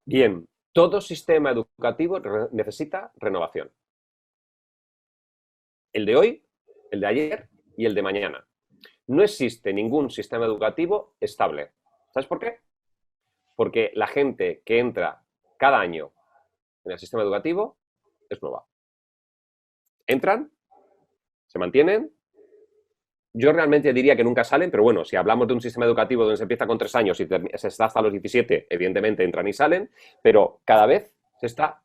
Bien, todo sistema educativo necesita renovación. El de hoy, el de ayer y el de mañana. No existe ningún sistema educativo estable. ¿Sabes por qué? Porque la gente que entra cada año en el sistema educativo es nueva. Entran, se mantienen. Yo realmente diría que nunca salen, pero bueno, si hablamos de un sistema educativo donde se empieza con 3 años y se está hasta los 17, evidentemente entran y salen, pero cada vez se está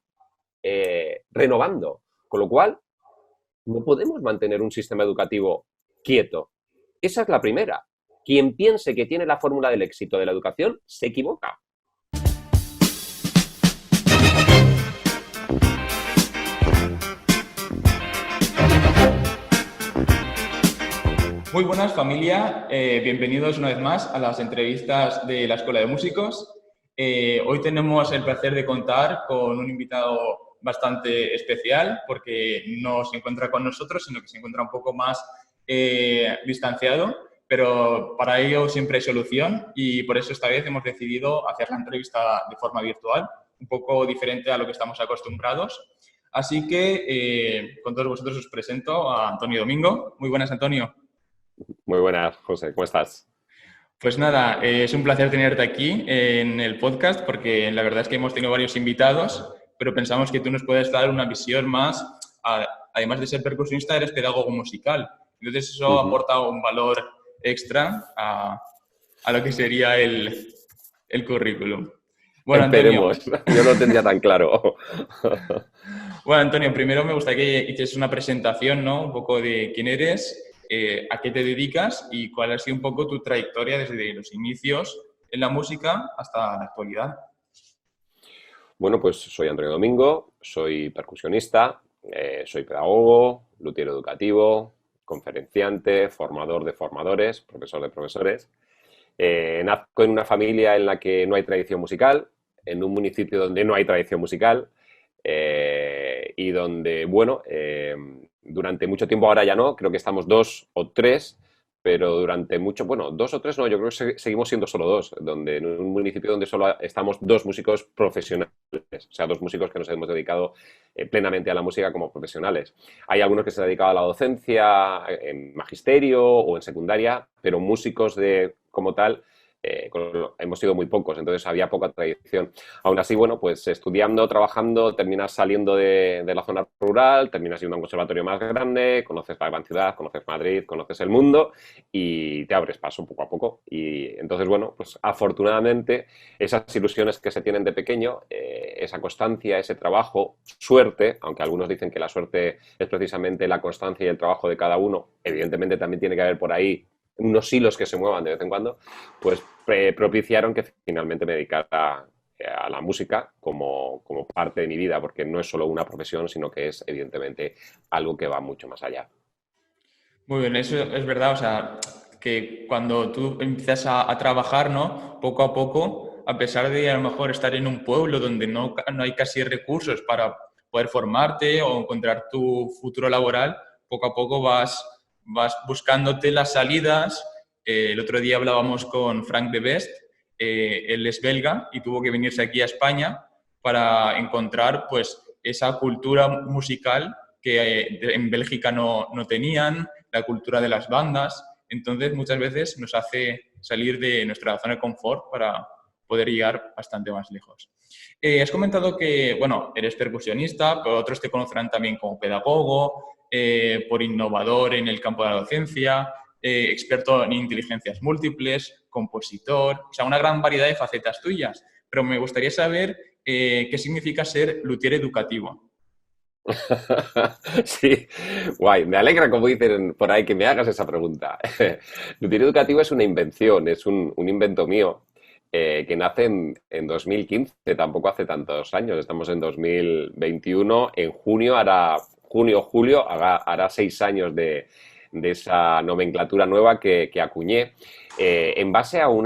renovando. Con lo cual, no podemos mantener un sistema educativo quieto. Esa es la primera. Quien piense que tiene la fórmula del éxito de la educación se equivoca. Muy buenas familia, bienvenidos una vez más a las entrevistas de la Escuela de Músicos. Hoy tenemos el placer de contar con un invitado bastante especial porque no se encuentra con nosotros, sino que se encuentra un poco más distanciado, pero para ello siempre hay solución y por eso esta vez hemos decidido hacer la entrevista de forma virtual, un poco diferente a lo que estamos acostumbrados. Así que con todos vosotros os presento a Antonio Domingo. Muy buenas, Antonio. Muy buenas, José, ¿cómo estás? Pues nada, es un placer tenerte aquí en el podcast porque la verdad es que hemos tenido varios invitados, pero pensamos que tú nos puedes dar una visión más, además de ser percusionista, eres pedagogo musical. Entonces eso aporta un valor extra a lo que sería el currículum. Bueno, Antonio. Esperemos, yo no lo tendría tan claro. Bueno, Antonio, primero me gustaría que hicieses una presentación, ¿no? Un poco de quién eres, a qué te dedicas y cuál ha sido un poco tu trayectoria desde los inicios en la música hasta la actualidad. Bueno, pues soy Antonio Domingo, soy percusionista, soy pedagogo, luthier educativo, conferenciante, formador de formadores, profesor de profesores. Nazco en una familia en la que no hay tradición musical, en un municipio donde no hay tradición musical y donde, bueno, durante mucho tiempo, ahora ya no, creo que estamos 2 o 3, pero durante mucho, bueno, 2 o 3 no, yo creo que seguimos siendo solo 2, donde en un municipio donde solo estamos 2 músicos profesionales, o sea, 2 músicos que nos hemos dedicado plenamente a la música como profesionales. Hay algunos que se han dedicado a la docencia, en magisterio o en secundaria, pero músicos como tal hemos sido muy pocos, entonces había poca tradición. Aún así, bueno, pues estudiando, trabajando, terminas saliendo de la zona rural, terminas yendo a un conservatorio más grande, conoces la gran ciudad, conoces Madrid, conoces el mundo y te abres paso poco a poco. Y entonces, bueno, pues afortunadamente esas ilusiones que se tienen de pequeño, esa constancia, ese trabajo, suerte, aunque algunos dicen que la suerte es precisamente la constancia y el trabajo de cada uno, evidentemente también tiene que haber por ahí unos hilos que se muevan de vez en cuando, pues propiciaron que finalmente me dedicara a la música como parte de mi vida, porque no es solo una profesión, sino que es evidentemente algo que va mucho más allá. Muy bien, eso es verdad, o sea, que cuando tú empiezas a trabajar, ¿no? Poco a poco, a pesar de a lo mejor estar en un pueblo donde no hay casi recursos para poder formarte o encontrar tu futuro laboral, poco a poco vas buscándote las salidas. El otro día hablábamos con Frank de Best, él es belga y tuvo que venirse aquí a España para encontrar pues esa cultura musical que en Bélgica no tenían, la cultura de las bandas. Entonces, muchas veces nos hace salir de nuestra zona de confort para poder llegar bastante más lejos. Has comentado que, bueno, eres percusionista, pero otros te conocerán también como pedagogo, por innovador en el campo de la docencia, experto en inteligencias múltiples, compositor, o sea, una gran variedad de facetas tuyas. Pero me gustaría saber qué significa ser luthier educativo. Sí, guay. Me alegra, como dicen por ahí, que me hagas esa pregunta. Luthier educativo es una invención, es un invento mío que nace en 2015, tampoco hace tantos años. Estamos en 2021. En junio julio, hará 6 años de esa nomenclatura nueva que acuñé en base a un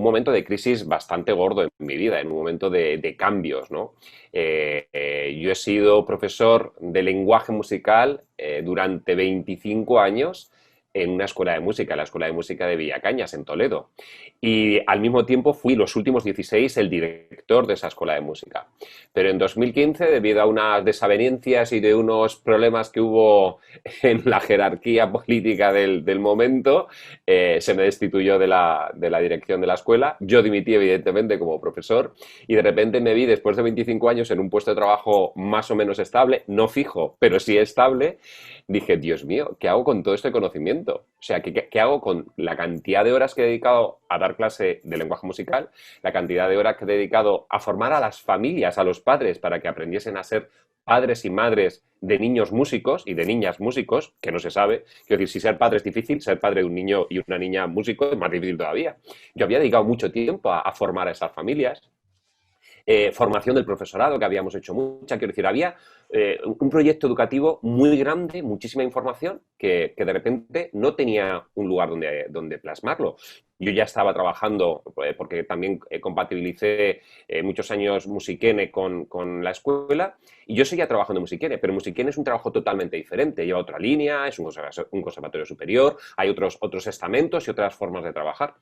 momento de crisis bastante gordo en mi vida, en un momento de cambios, ¿no? Yo he sido profesor de lenguaje musical durante 25 años en una escuela de música, la Escuela de Música de Villacañas, en Toledo. Y al mismo tiempo fui los últimos 16 el director de esa escuela de música. Pero en 2015, debido a unas desavenencias y de unos problemas que hubo en la jerarquía política del momento, se me destituyó de la dirección de la escuela. Yo dimití, evidentemente, como profesor y de repente me vi, después de 25 años, en un puesto de trabajo más o menos estable, no fijo, pero sí estable. Dije, Dios mío, ¿qué hago con todo este conocimiento? O sea, ¿qué hago con la cantidad de horas que he dedicado a dar clase de lenguaje musical, la cantidad de horas que he dedicado a formar a las familias, a los padres, para que aprendiesen a ser padres y madres de niños músicos y de niñas músicos, que no se sabe? Quiero decir, si ser padre es difícil, ser padre de un niño y una niña músico es más difícil todavía. Yo había dedicado mucho tiempo a formar a esas familias. Formación del profesorado, que habíamos hecho mucha. Quiero decir, había un proyecto educativo muy grande, muchísima información, que de repente no tenía un lugar donde plasmarlo. Yo ya estaba trabajando, porque también compatibilicé muchos años Musiquene con la escuela, y yo seguía trabajando en Musiquene, pero Musiquene es un trabajo totalmente diferente, lleva otra línea, es un conservatorio superior, hay otros estamentos y otras formas de trabajar.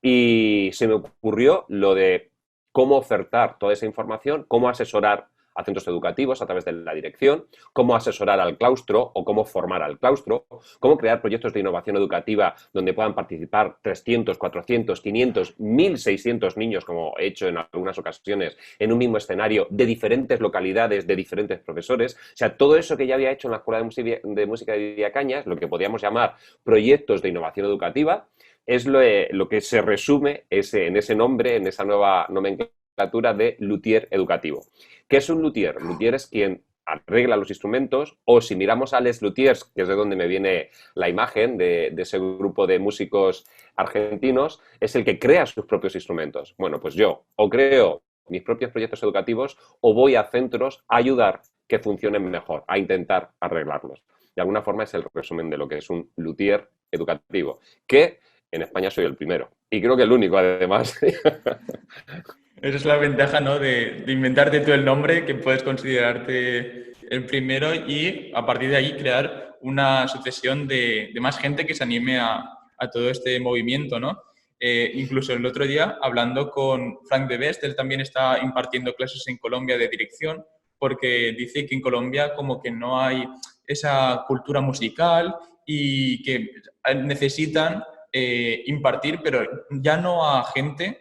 Y se me ocurrió lo de cómo ofertar toda esa información, cómo asesorar a centros educativos a través de la dirección, cómo asesorar al claustro o cómo formar al claustro, cómo crear proyectos de innovación educativa donde puedan participar 300, 400, 500, 1.600 niños, como he hecho en algunas ocasiones, en un mismo escenario, de diferentes localidades, de diferentes profesores. O sea, todo eso que ya había hecho en la Escuela de Música de Villacañas, lo que podríamos llamar proyectos de innovación educativa, es lo que se resume en ese nombre, en esa nueva nomenclatura de luthier educativo. ¿Qué es un luthier? Luthier es quien arregla los instrumentos, o si miramos a Les Luthiers, que es de donde me viene la imagen de ese grupo de músicos argentinos, es el que crea sus propios instrumentos. Bueno, pues yo o creo mis propios proyectos educativos o voy a centros a ayudar que funcionen mejor, a intentar arreglarlos. De alguna forma es el resumen de lo que es un luthier educativo, que en España soy el primero. Y creo que el único, además. Esa es la ventaja, ¿no? De inventarte tú el nombre, que puedes considerarte el primero y a partir de ahí crear una sucesión de más gente que se anime a todo este movimiento, ¿no? Incluso el otro día, hablando con Frank de Best, él también está impartiendo clases en Colombia de dirección, porque dice que en Colombia como que no hay esa cultura musical y que necesitan impartir, pero ya no a gente,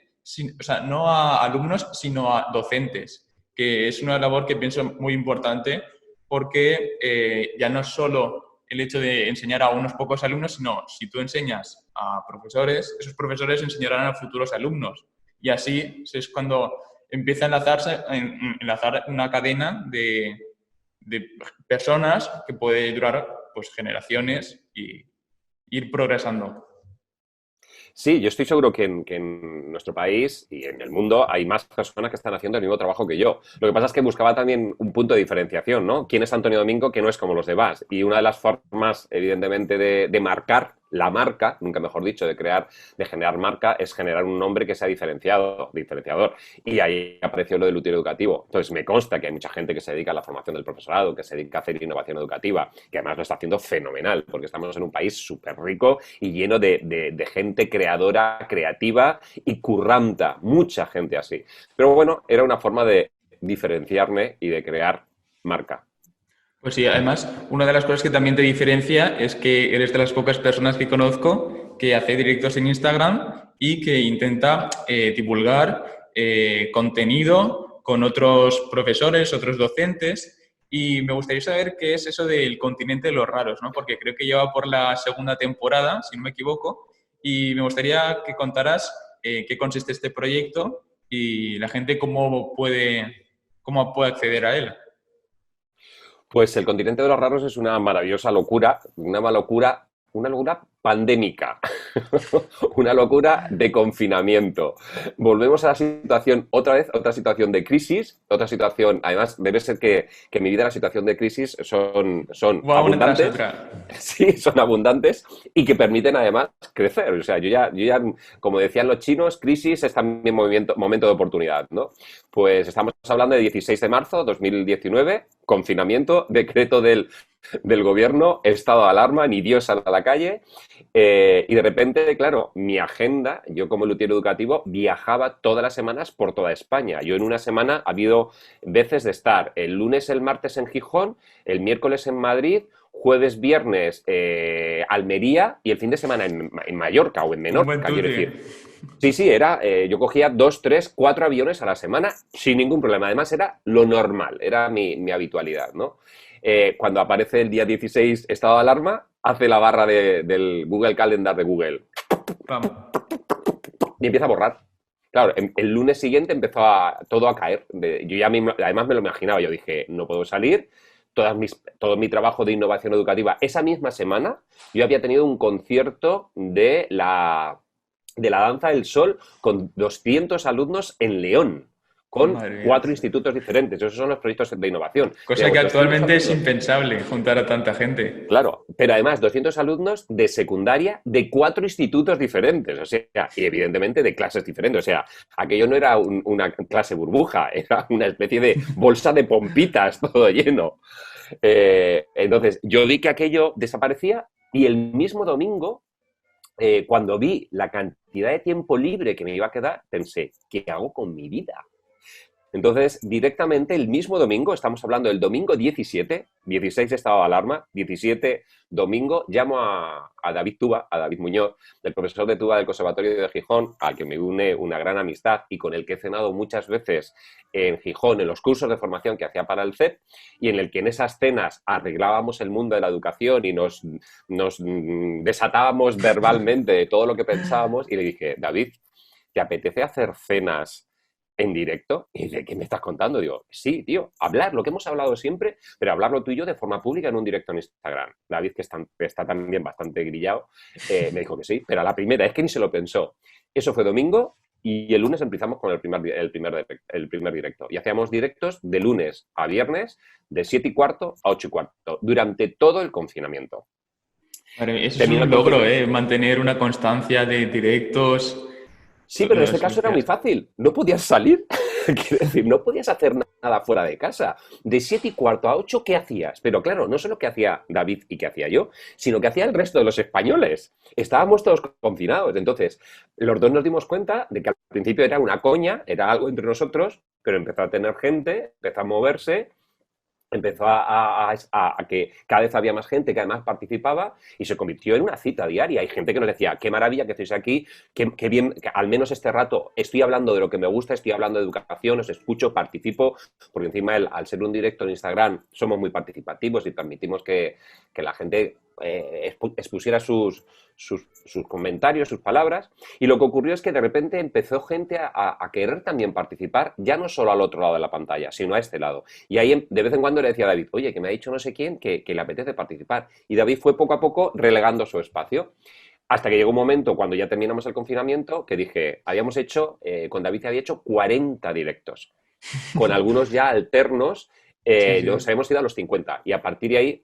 o sea, no a alumnos, sino a docentes, que es una labor que pienso muy importante porque ya no es solo el hecho de enseñar a unos pocos alumnos, sino si tú enseñas a profesores, esos profesores enseñarán a futuros alumnos. Y así es cuando empieza a enlazar una cadena de personas que puede durar pues, generaciones y ir progresando. Sí, yo estoy seguro que en nuestro país y en el mundo hay más personas que están haciendo el mismo trabajo que yo. Lo que pasa es que buscaba también un punto de diferenciación, ¿no? ¿Quién es Antonio Domingo que no es como los demás? Y una de las formas, evidentemente, de marcar la marca, nunca mejor dicho, de generar marca, es generar un nombre que sea diferenciador. Y ahí apareció lo del luthier educativo. Entonces, me consta que hay mucha gente que se dedica a la formación del profesorado, que se dedica a hacer innovación educativa, que además lo está haciendo fenomenal, porque estamos en un país súper rico y lleno de gente creadora, creativa y curranta. Mucha gente así. Pero bueno, era una forma de diferenciarme y de crear marca. Pues sí, además, una de las cosas que también te diferencia es que eres de las pocas personas que conozco que hace directos en Instagram y que intenta divulgar contenido con otros profesores, otros docentes. Y me gustaría saber qué es eso del continente de los raros, ¿no? Porque creo que lleva por la segunda temporada, si no me equivoco, y me gustaría que contaras qué consiste este proyecto y la gente cómo puede acceder a él. Pues el continente de los raros es una maravillosa locura, una locura pandémica, una locura de confinamiento. Volvemos a la situación, otra vez, otra situación de crisis, otra situación, además debe ser que en mi vida la situación de crisis son Va una tras abundantes, otra. sí, son abundantes y que permiten además crecer. O sea, yo ya, como decían los chinos, crisis es también momento de oportunidad, ¿no? Pues estamos hablando de 16 de marzo de 2019, confinamiento, decreto del gobierno, estado de alarma, ni Dios sale a la calle. Y de repente, claro, mi agenda, yo como luthier educativo, viajaba todas las semanas por toda España. Yo en una semana ha habido veces de estar el lunes, el martes en Gijón, el miércoles en Madrid, jueves, viernes Almería y el fin de semana en Mallorca o en Un buen Menorca, quiero tute. decir. Sí, sí, yo cogía 2, 3, 4 aviones a la semana sin ningún problema. Además, era lo normal, era mi habitualidad, ¿no? Cuando aparece el día 16 estado de alarma, hace la barra del Google Calendar de Google Pam. y empieza a borrar. Claro, el lunes siguiente empezó todo a caer. Yo ya además me lo imaginaba, yo dije, no puedo salir. Todo mi trabajo de innovación educativa. Esa misma semana yo había tenido un concierto de la Danza del Sol con 200 alumnos en León, con Madre mía. 4 institutos diferentes. Esos son los proyectos de innovación. Cosa Teníamos que 200 actualmente es alumnos, impensable juntar a tanta gente. claro, pero además 200 alumnos de secundaria de 4 institutos diferentes, o sea, y evidentemente de clases diferentes. O sea, aquello no era una clase burbuja, era una especie de bolsa de pompitas, todo lleno. Entonces, yo vi que aquello desaparecía y el mismo domingo, cuando vi la cantidad de tiempo libre que me iba a quedar, pensé, ¿qué hago con mi vida? Entonces, directamente el mismo domingo, estamos hablando del domingo 17, 16 estado de alarma, 17 domingo, llamo a David Tuba, a David Muñoz, el profesor de tuba del Conservatorio de Gijón, al que me une una gran amistad y con el que he cenado muchas veces en Gijón, en los cursos de formación que hacía para el CEP, y en el que en esas cenas arreglábamos el mundo de la educación y nos desatábamos verbalmente de todo lo que pensábamos, y le dije, David, ¿te apetece hacer cenas en directo? ¿Y de qué me estás contando? Digo, sí, tío, hablar lo que hemos hablado siempre, pero hablarlo tú y yo de forma pública en un directo en Instagram. David, que está también bastante grillado, me dijo que sí, pero a la primera, es que ni se lo pensó. Eso fue domingo y el lunes empezamos con el primer directo. Y hacíamos directos de lunes a viernes, de 7:15 a 8:15, durante todo el confinamiento. Madre mía, eso es Terminó un el logro, confinamiento. mantener una constancia de directos. Sí, pero en este Los caso era muy hostias. fácil. No podías salir. Quiero decir, no podías hacer nada fuera de casa. De 7:15 a 8, ¿qué hacías? Pero claro, no solo qué hacía David y qué hacía yo, sino qué hacía el resto de los españoles. Estábamos todos confinados. Entonces, los dos nos dimos cuenta de que al principio era una coña, era algo entre nosotros, pero empezó a tener gente, empezó a moverse, empezó a que cada vez había más gente que además participaba y se convirtió en una cita diaria. Hay gente que nos decía, qué maravilla que estéis aquí, qué bien, que al menos este rato estoy hablando de lo que me gusta, estoy hablando de educación, os escucho, participo, porque encima al ser un directo en Instagram somos muy participativos y permitimos que la gente expusiera sus comentarios, sus palabras. Y lo que ocurrió es que de repente empezó gente a querer también participar, ya no solo al otro lado de la pantalla, sino a este lado. Y ahí de vez en cuando le decía a David, oye, que me ha dicho no sé quién que le apetece participar. Y David fue poco a poco relegando su espacio. Hasta que llegó un momento, cuando ya terminamos el confinamiento, que dije, con David había hecho 40 directos, con algunos ya alternos, Sí, sí. nos habíamos ido a los 50. Y a partir de ahí,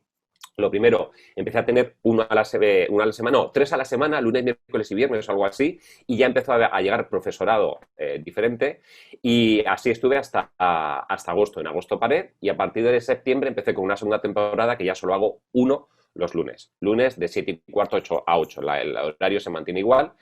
lo primero, empecé a tener una a la semana, no, 3 a la semana, lunes, miércoles y viernes o algo así, y ya empezó a llegar profesorado diferente, y así estuve hasta agosto. En agosto paré, y a partir de septiembre empecé con una segunda temporada que ya solo hago uno los lunes de 7:15 a 8, el horario se mantiene igual,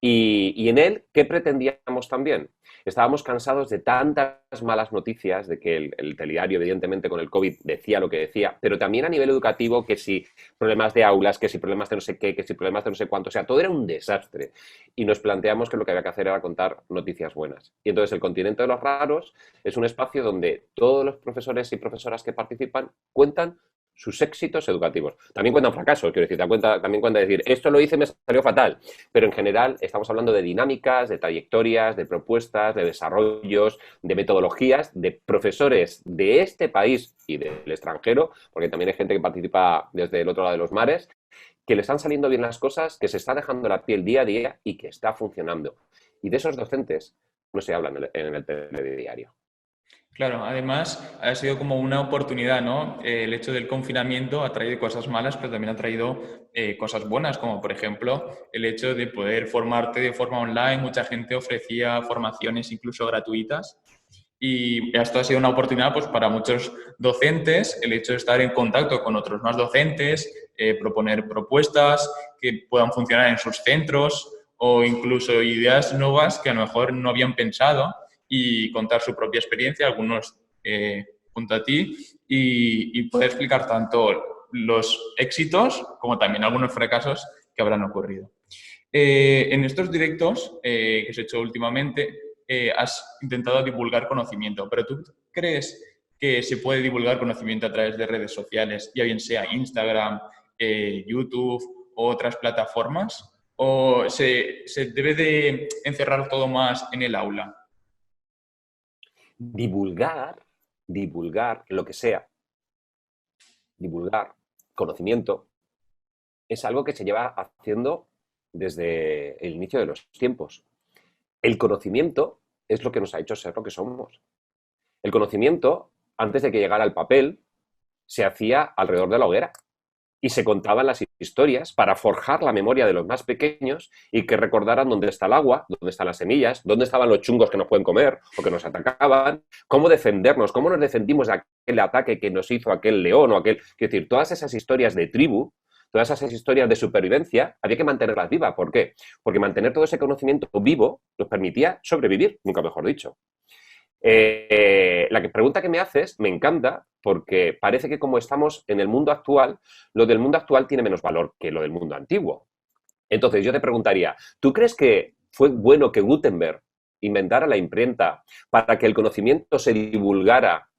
y en él, ¿qué pretendíamos también? Estábamos cansados de tantas malas noticias, de que el telediario, evidentemente, con el COVID decía lo que decía, pero también a nivel educativo, que si problemas de aulas, que si problemas de no sé qué, que si problemas de no sé cuánto, o sea, todo era un desastre. Y nos planteamos que lo que había que hacer era contar noticias buenas. Y entonces el Continente de los Raros es un espacio donde todos los profesores y profesoras que participan cuentan sus éxitos educativos. También cuentan fracasos, quiero decir, también cuentan decir, esto lo hice, me salió fatal. Pero en general estamos hablando de dinámicas, de trayectorias, de propuestas, de desarrollos, de metodologías, de profesores de este país y del extranjero, porque también hay gente que participa desde el otro lado de los mares, que le están saliendo bien las cosas, que se está dejando la piel día a día y que está funcionando. Y de esos docentes no se habla en el telediario. Claro, además ha sido como una oportunidad, ¿no? El hecho del confinamiento ha traído cosas malas, pero también ha traído cosas buenas, como por ejemplo el hecho de poder formarte de forma online. Mucha gente ofrecía formaciones incluso gratuitas Y esto ha sido una oportunidad pues, para muchos docentes, el hecho de estar en contacto con otros más docentes, proponer propuestas que puedan funcionar en sus centros o incluso ideas nuevas que a lo mejor no habían pensado y contar su propia experiencia, algunos junto a ti, y poder explicar tanto los éxitos como también algunos fracasos que habrán ocurrido. En estos directos que has hecho últimamente, has intentado divulgar conocimiento, pero ¿tú crees que se puede divulgar conocimiento a través de redes sociales, ya bien sea Instagram, YouTube o otras plataformas? ¿O se debe de encerrar todo más en el aula? Divulgar lo que sea, divulgar conocimiento, es algo que se lleva haciendo desde el inicio de los tiempos. El conocimiento es lo que nos ha hecho ser lo que somos. El conocimiento, antes de que llegara el papel, se hacía alrededor de la hoguera y se contaban las historias para forjar la memoria de los más pequeños y que recordaran dónde está el agua, dónde están las semillas, dónde estaban los chungos que nos pueden comer o que nos atacaban, cómo defendernos, cómo nos defendimos de aquel ataque que nos hizo aquel león o aquel... Es decir, todas esas historias de tribu, todas esas historias de supervivencia, había que mantenerlas vivas. ¿Por qué? Porque mantener todo ese conocimiento vivo nos permitía sobrevivir, nunca mejor dicho. La pregunta que me haces me encanta porque parece que como estamos en el mundo actual, lo del mundo actual tiene menos valor que lo del mundo antiguo. Entonces yo te preguntaría, ¿tú crees que fue bueno que Gutenberg inventara la imprenta para que el conocimiento se divulgara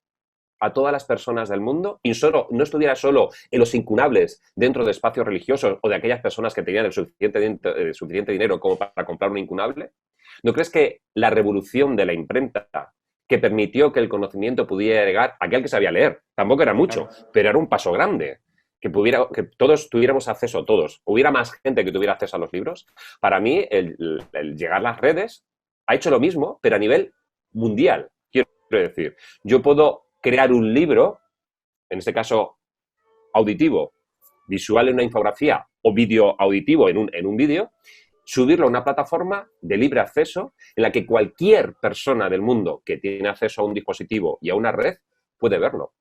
a todas las personas del mundo y no estuviera solo en los incunables dentro de espacios religiosos o de aquellas personas que tenían el suficiente dinero como para comprar un incunable? ¿No crees que la revolución de la imprenta que permitió que el conocimiento pudiera llegar a aquel que sabía leer? Tampoco era mucho, pero era un paso grande. Que todos tuviéramos acceso, hubiera más gente que tuviera acceso a los libros. Para mí, el llegar a las redes ha hecho lo mismo, pero a nivel mundial. Quiero decir, yo puedo crear un libro, en este caso auditivo, visual en una infografía o vídeo auditivo en un vídeo, subirlo a una plataforma de libre acceso en la que cualquier persona del mundo que tiene acceso a un dispositivo y a una red puede verlo.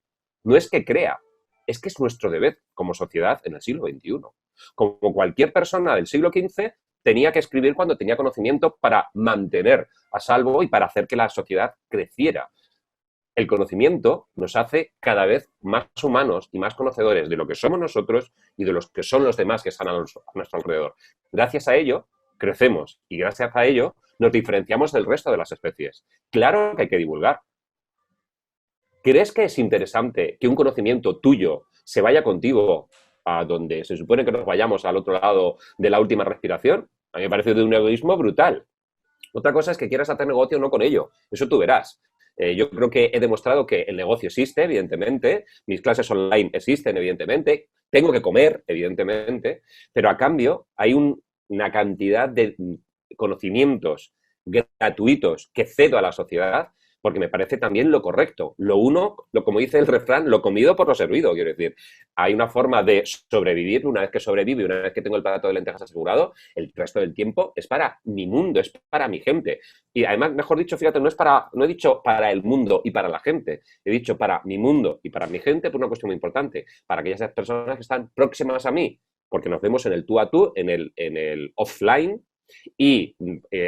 No es que crea, es que es nuestro deber como sociedad en el siglo XXI. Como cualquier persona del siglo XV tenía que escribir cuando tenía conocimiento para mantener a salvo y para hacer que la sociedad creciera. El conocimiento nos hace cada vez más humanos y más conocedores de lo que somos nosotros y de los que son los demás que están a nuestro alrededor. Gracias a ello, crecemos y gracias a ello nos diferenciamos del resto de las especies. Claro que hay que divulgar. ¿Crees que es interesante que un conocimiento tuyo se vaya contigo a donde se supone que nos vayamos al otro lado de la última respiración? A mí me parece de un egoísmo brutal. Otra cosa es que quieras hacer negocio o no con ello. Eso tú verás. Yo creo que he demostrado que el negocio existe, evidentemente, mis clases online existen, evidentemente, tengo que comer, evidentemente, pero a cambio hay una cantidad de conocimientos gratuitos que cedo a la sociedad porque me parece también lo correcto. Como dice el refrán, lo comido por lo servido. Quiero decir, hay una forma de sobrevivir. Una vez que sobrevivo y una vez que tengo el plato de lentejas asegurado, el resto del tiempo es para mi mundo, es para mi gente. Y además, mejor dicho, fíjate, no he dicho para el mundo y para la gente. He dicho para mi mundo y para mi gente por una cuestión muy importante. Para aquellas personas que están próximas a mí, porque nos vemos en el tú a tú, en el offline, y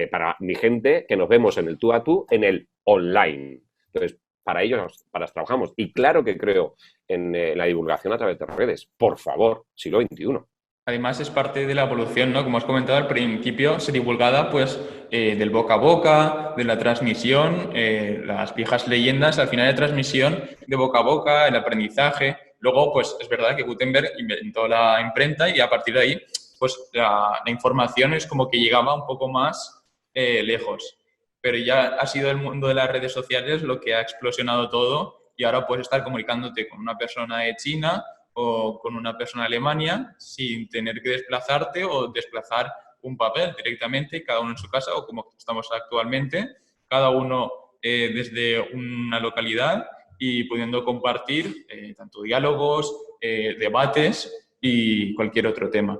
para mi gente que nos vemos en el tú a tú, en el online. Entonces, para ellos, para trabajamos. Y claro que creo en la divulgación a través de redes. Por favor, siglo XXI. Además, es parte de la evolución, ¿no? Como has comentado, al principio se divulgaba pues, del boca a boca, de la transmisión, las viejas leyendas, al final de transmisión de boca a boca, el aprendizaje. Luego, pues es verdad que Gutenberg inventó la imprenta y a partir de ahí, pues la información es como que llegaba un poco más lejos. Pero ya ha sido el mundo de las redes sociales lo que ha explosionado todo y ahora puedes estar comunicándote con una persona de China o con una persona de Alemania sin tener que desplazarte o desplazar un papel directamente, cada uno en su casa o como estamos actualmente, cada uno desde una localidad y pudiendo compartir tanto diálogos, debates y cualquier otro tema.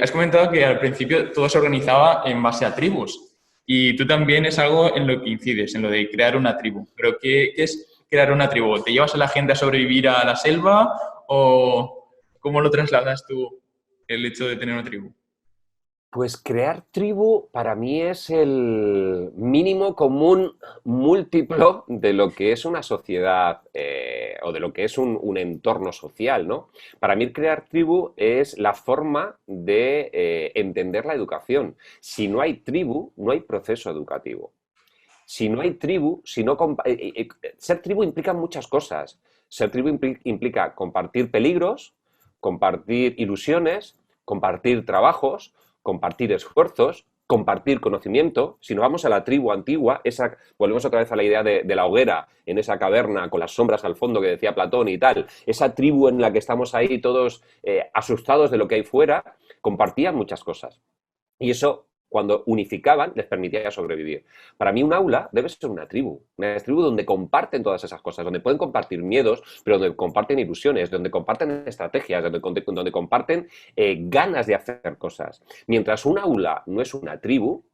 Has comentado que al principio todo se organizaba en base a tribus Y tú también es algo en lo que incides, en lo de crear una tribu. Pero ¿qué es crear una tribu? ¿Te llevas a la gente a sobrevivir a la selva o cómo lo trasladas tú el hecho de tener una tribu? Pues crear tribu para mí es el mínimo común múltiplo de lo que es una sociedad o de lo que es un entorno social, ¿no? Para mí crear tribu es la forma de entender la educación. Si no hay tribu, no hay proceso educativo. Si no hay tribu, si no ser tribu implica muchas cosas. Ser tribu implica compartir peligros, compartir ilusiones, compartir trabajos, compartir esfuerzos, compartir conocimiento. Si nos vamos a la tribu antigua, volvemos otra vez a la idea de la hoguera en esa caverna con las sombras al fondo que decía Platón y tal, esa tribu en la que estamos ahí todos asustados de lo que hay fuera, compartían muchas cosas. Y eso, cuando unificaban, les permitía sobrevivir. Para mí un aula debe ser una tribu donde comparten todas esas cosas, donde pueden compartir miedos, pero donde comparten ilusiones, donde comparten estrategias, donde comparten ganas de hacer cosas. Mientras un aula no es una tribu,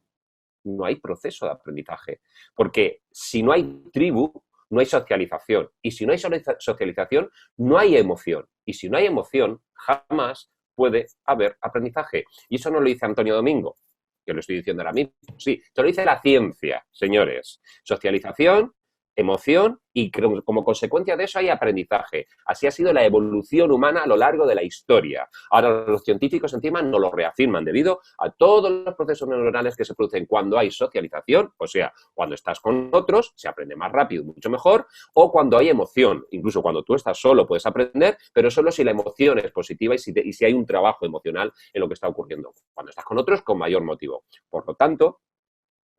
no hay proceso de aprendizaje. Porque si no hay tribu, no hay socialización. Y si no hay socialización, no hay emoción. Y si no hay emoción, jamás puede haber aprendizaje. Y eso no lo dice Antonio Domingo, que lo estoy diciendo ahora mismo. Sí, eso lo dice la ciencia, señores. Socialización, emoción y como consecuencia de eso hay aprendizaje. Así ha sido la evolución humana a lo largo de la historia. Ahora los científicos encima no lo reafirman debido a todos los procesos neuronales que se producen cuando hay socialización, o sea, cuando estás con otros se aprende más rápido, mucho mejor, o cuando hay emoción. Incluso cuando tú estás solo puedes aprender, pero solo si la emoción es positiva y si hay un trabajo emocional en lo que está ocurriendo. Cuando estás con otros, con mayor motivo. Por lo tanto,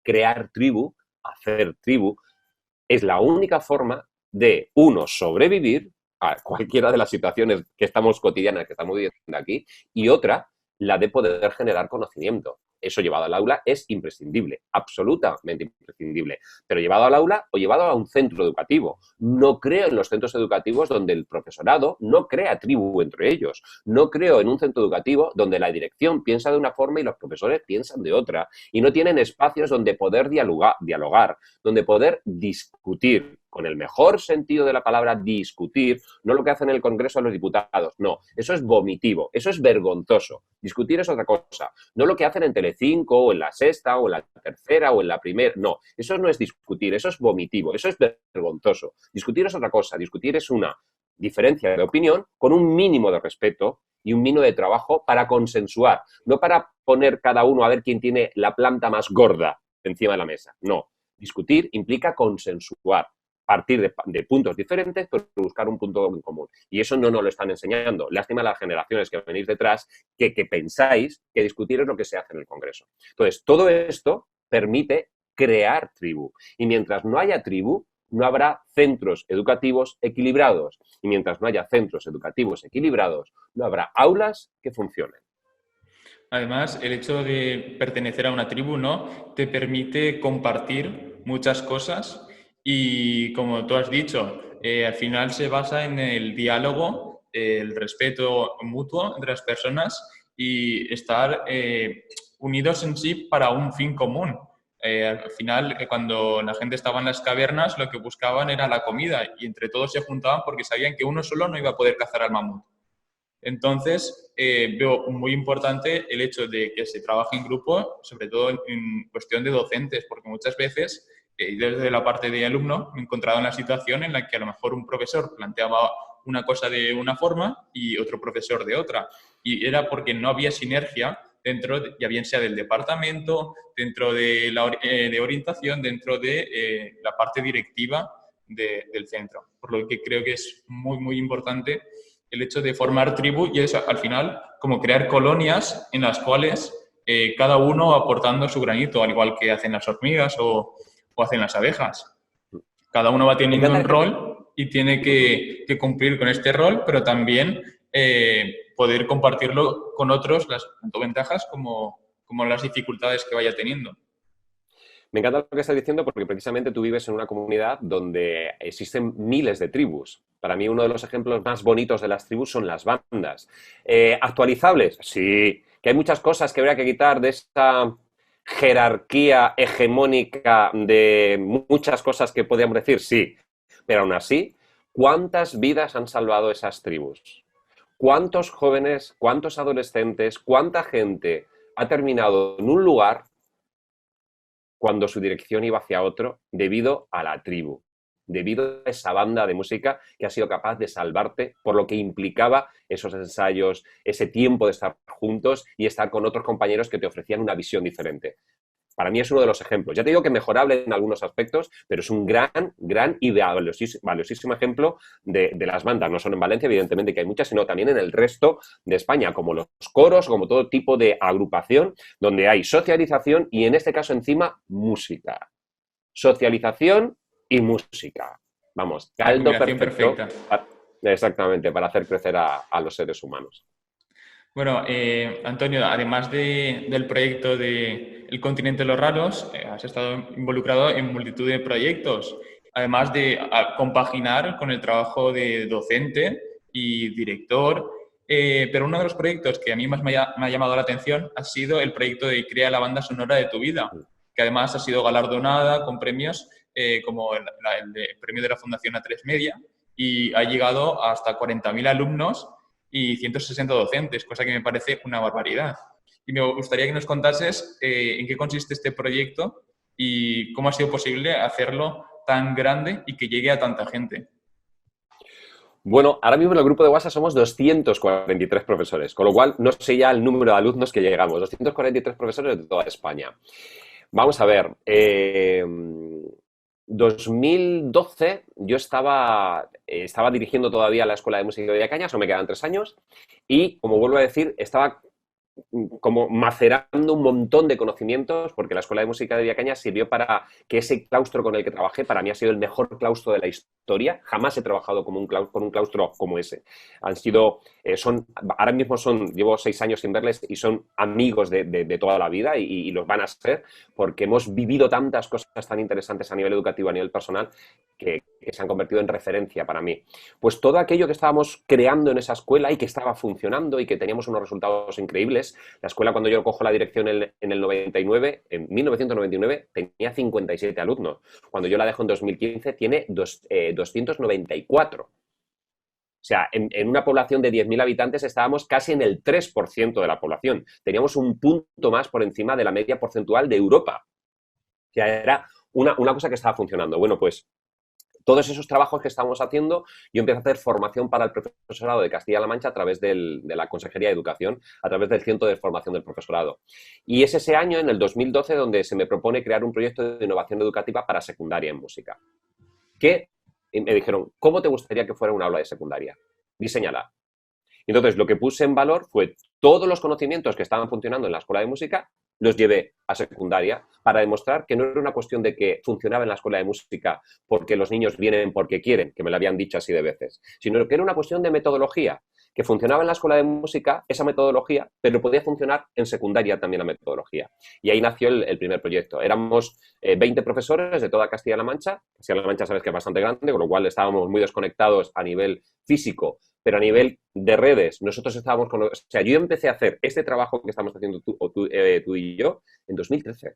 crear tribu, hacer tribu, es la única forma de, uno, sobrevivir a cualquiera de las situaciones que estamos cotidianas, que estamos viviendo aquí, y otra, la de poder generar conocimiento. Eso llevado al aula es imprescindible, absolutamente imprescindible. Pero llevado al aula o llevado a un centro educativo. No creo en los centros educativos donde el profesorado no crea tribu entre ellos. No creo en un centro educativo donde la dirección piensa de una forma y los profesores piensan de otra. Y no tienen espacios donde poder dialogar, donde poder discutir, con el mejor sentido de la palabra discutir, no lo que hacen en el Congreso de los Diputados, no, eso es vomitivo, eso es vergonzoso. Discutir es otra cosa, no lo que hacen en Telecinco o en La Sexta o en La Tercera o en La Primera, no, eso no es discutir, eso es vomitivo, eso es vergonzoso. Discutir es otra cosa, discutir es una diferencia de opinión con un mínimo de respeto y un mínimo de trabajo para consensuar, no para poner cada uno a ver quién tiene la planta más gorda encima de la mesa, no. Discutir implica consensuar, partir de puntos diferentes, pero buscar un punto en común. Y eso no nos lo están enseñando. Lástima a las generaciones que venís detrás que pensáis que discutir es lo que se hace en el Congreso. Entonces, todo esto permite crear tribu. Y mientras no haya tribu, no habrá centros educativos equilibrados. Y mientras no haya centros educativos equilibrados, no habrá aulas que funcionen. Además, el hecho de pertenecer a una tribu, ¿no? Te permite compartir muchas cosas y, como tú has dicho, al final se basa en el diálogo, el respeto mutuo entre las personas y estar unidos en sí para un fin común. Al final, cuando la gente estaba en las cavernas, lo que buscaban era la comida y entre todos se juntaban porque sabían que uno solo no iba a poder cazar al mamut. Entonces, veo muy importante el hecho de que se trabaje en grupo, sobre todo en cuestión de docentes, porque muchas veces, desde la parte de alumno, me he encontrado en la situación en la que a lo mejor un profesor planteaba una cosa de una forma y otro profesor de otra. Y era porque no había sinergia dentro, ya bien sea del departamento, dentro de la de orientación, dentro de la parte directiva del centro. Por lo que creo que es muy, muy importante el hecho de formar tribu y es al final como crear colonias en las cuales cada uno aportando su granito, al igual que hacen las hormigas o hacen las abejas. Cada uno va Me teniendo encanta un rol y tiene que cumplir con este rol, pero también poder compartirlo con otros, tanto ventajas como las dificultades que vaya teniendo. Me encanta lo que estás diciendo porque precisamente tú vives en una comunidad donde existen miles de tribus. Para mí uno de los ejemplos más bonitos de las tribus son las bandas. ¿Actualizables? Sí. ¿Que hay muchas cosas que habría que quitar de esa jerarquía hegemónica de muchas cosas que podríamos decir? Sí, pero aún así, ¿cuántas vidas han salvado esas tribus? ¿Cuántos jóvenes, cuántos adolescentes, cuánta gente ha terminado en un lugar cuando su dirección iba hacia otro debido a la tribu, debido a esa banda de música que ha sido capaz de salvarte por lo que implicaba esos ensayos, ese tiempo de estar juntos y estar con otros compañeros que te ofrecían una visión diferente? Para mí es uno de los ejemplos. Ya te digo que mejorable en algunos aspectos, pero es un gran y valiosísimo ejemplo de las bandas, no solo en Valencia, evidentemente que hay muchas, sino también en el resto de España, como los coros, como todo tipo de agrupación, donde hay socialización y en este caso encima música. Socialización y música. Vamos, La caldo combinación perfecto. perfecta. Exactamente, para hacer crecer a los seres humanos. Bueno, Antonio, además del proyecto de El Continente de los Raros, has estado involucrado en multitud de proyectos, además de compaginar con el trabajo de docente y director. Pero uno de los proyectos que a mí más me ha llamado la atención ha sido el proyecto de Crea la banda sonora de tu vida, que además ha sido galardonada con premios como el premio de la Fundación A3 Media y ha llegado hasta 40.000 alumnos y 160 docentes, cosa que me parece una barbaridad. Y me gustaría que nos contases en qué consiste este proyecto y cómo ha sido posible hacerlo tan grande y que llegue a tanta gente. Bueno, ahora mismo en el grupo de WhatsApp somos 243 profesores, con lo cual no sé ya el número de alumnos que llegamos, 243 profesores de toda España. Vamos a ver, 2012 yo estaba dirigiendo todavía la Escuela de Música de Villacañas, o me quedan 3 años, y como vuelvo a decir, estaba como macerando un montón de conocimientos, porque la Escuela de Música de Villacañas sirvió para que ese claustro con el que trabajé, para mí ha sido el mejor claustro de la historia. Jamás he trabajado con un claustro como ese. Han sido, ahora mismo llevo 6 años sin verles y son amigos de toda la vida y los van a ser, porque hemos vivido tantas cosas tan interesantes a nivel educativo, a nivel personal, que se han convertido en referencia para mí. Pues todo aquello que estábamos creando en esa escuela y que estaba funcionando y que teníamos unos resultados increíbles. La escuela, cuando yo cojo la dirección en el 99, en 1999, tenía 57 alumnos. Cuando yo la dejo en 2015, tiene 294. O sea, en una población de 10.000 habitantes estábamos casi en el 3% de la población. Teníamos un punto más por encima de la media porcentual de Europa. O sea, era una cosa que estaba funcionando. Bueno, pues todos esos trabajos que estamos haciendo, yo empiezo a hacer formación para el profesorado de Castilla-La Mancha a través de la Consejería de Educación, a través del Centro de Formación del Profesorado. Y es ese año, en el 2012, donde se me propone crear un proyecto de innovación educativa para secundaria en música. Que me dijeron, ¿cómo te gustaría que fuera un aula de secundaria? Diseñala. Entonces, lo que puse en valor fue todos los conocimientos que estaban funcionando en la escuela de música, los llevé a secundaria para demostrar que no era una cuestión de que funcionaba en la escuela de música porque los niños vienen porque quieren, que me lo habían dicho así de veces, sino que era una cuestión de metodología, que funcionaba en la escuela de música esa metodología, pero podía funcionar en secundaria también la metodología. Y ahí nació el primer proyecto. Éramos 20 profesores de toda Castilla-La Mancha. Castilla-La Mancha sabes que es bastante grande, con lo cual estábamos muy desconectados a nivel físico, pero a nivel de redes, nosotros estábamos con... O sea, yo empecé a hacer este trabajo que estamos haciendo tú y yo en 2013. O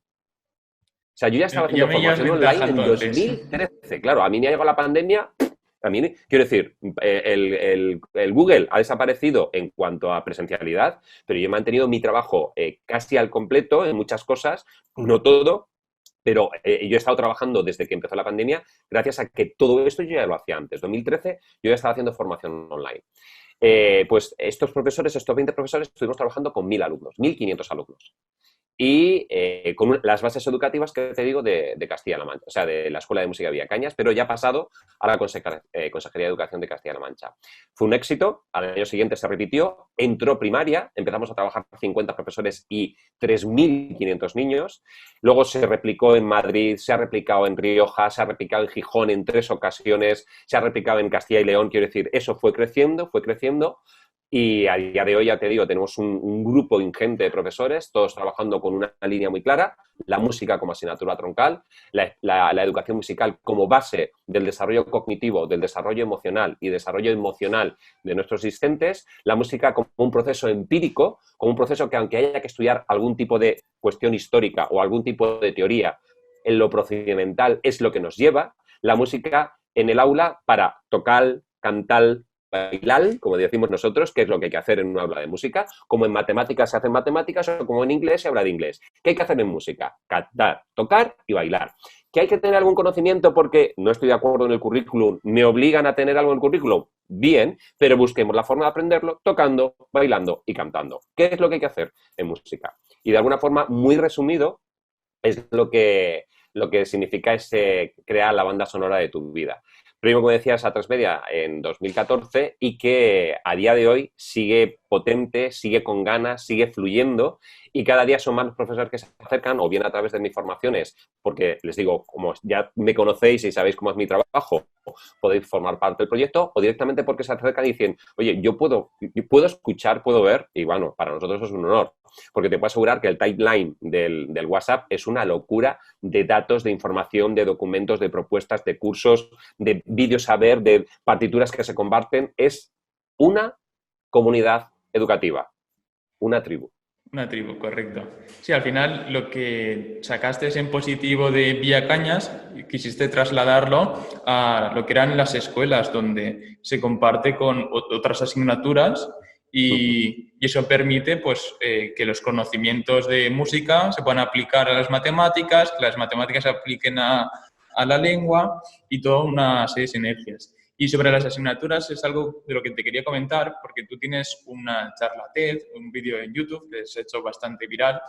sea, yo ya estaba Ya haciendo me llevas formación ventaja online en entonces. 2013. Claro, a mí me ha llegado la pandemia. A mí, quiero decir, el Google ha desaparecido en cuanto a presencialidad, pero yo he mantenido mi trabajo casi al completo en muchas cosas, no todo, pero yo he estado trabajando desde que empezó la pandemia gracias a que todo esto yo ya lo hacía antes. En 2013 yo ya estaba haciendo formación online. Pues estos 20 profesores, estuvimos trabajando con 1.000 alumnos, 1.500 alumnos. Y con las bases educativas que te digo de Castilla-La Mancha, o sea, de la Escuela de Música de Villacañas, pero ya pasado a la Consejería de Educación de Castilla-La Mancha. Fue un éxito, al año siguiente se repitió, entró primaria, empezamos a trabajar 50 profesores y 3.500 niños, luego se replicó en Madrid, se ha replicado en Rioja, se ha replicado en Gijón en 3 ocasiones, se ha replicado en Castilla y León, quiero decir, eso fue creciendo, Y a día de hoy, ya te digo, tenemos un grupo ingente de profesores, todos trabajando con una línea muy clara, la música como asignatura troncal, la educación musical como base del desarrollo cognitivo, del desarrollo emocional y desarrollo emocional de nuestros asistentes, la música como un proceso empírico, como un proceso que aunque haya que estudiar algún tipo de cuestión histórica o algún tipo de teoría, en lo procedimental es lo que nos lleva, la música en el aula para tocar, cantar, bailar, como decimos nosotros, que es lo que hay que hacer en una aula de música, como en matemáticas se hacen matemáticas o como en inglés se habla de inglés. ¿Qué hay que hacer en música? Cantar, tocar y bailar. ¿Que hay que tener algún conocimiento porque no estoy de acuerdo en el currículum, me obligan a tener algo en el currículum? Bien, pero busquemos la forma de aprenderlo tocando, bailando y cantando. ¿Qué es lo que hay que hacer en música? Y de alguna forma, muy resumido, es lo que significa ese crear la banda sonora de tu vida. Primero, como decías, A3 Media en 2014 y que a día de hoy sigue potente, sigue con ganas, sigue fluyendo y cada día son más los profesores que se acercan o bien a través de mis formaciones, porque les digo, como ya me conocéis y sabéis cómo es mi trabajo, podéis formar parte del proyecto o directamente porque se acercan y dicen, oye, yo puedo escuchar, puedo ver y bueno, para nosotros es un honor, porque te puedo asegurar que el timeline del WhatsApp es una locura de datos, de información, de documentos, de propuestas, de cursos, de vídeos a ver, de partituras que se comparten. Es una comunidad educativa, una tribu. Una tribu, correcto. Sí, al final lo que sacaste en positivo de Vía Cañas, quisiste trasladarlo a lo que eran las escuelas, donde se comparte con otras asignaturas y eso permite pues, que los conocimientos de música se puedan aplicar a las matemáticas, que las matemáticas se apliquen a la lengua y toda una serie de sinergias. Y sobre las asignaturas es algo de lo que te quería comentar, porque tú tienes una charla TED, un vídeo en YouTube que se ha hecho bastante viral,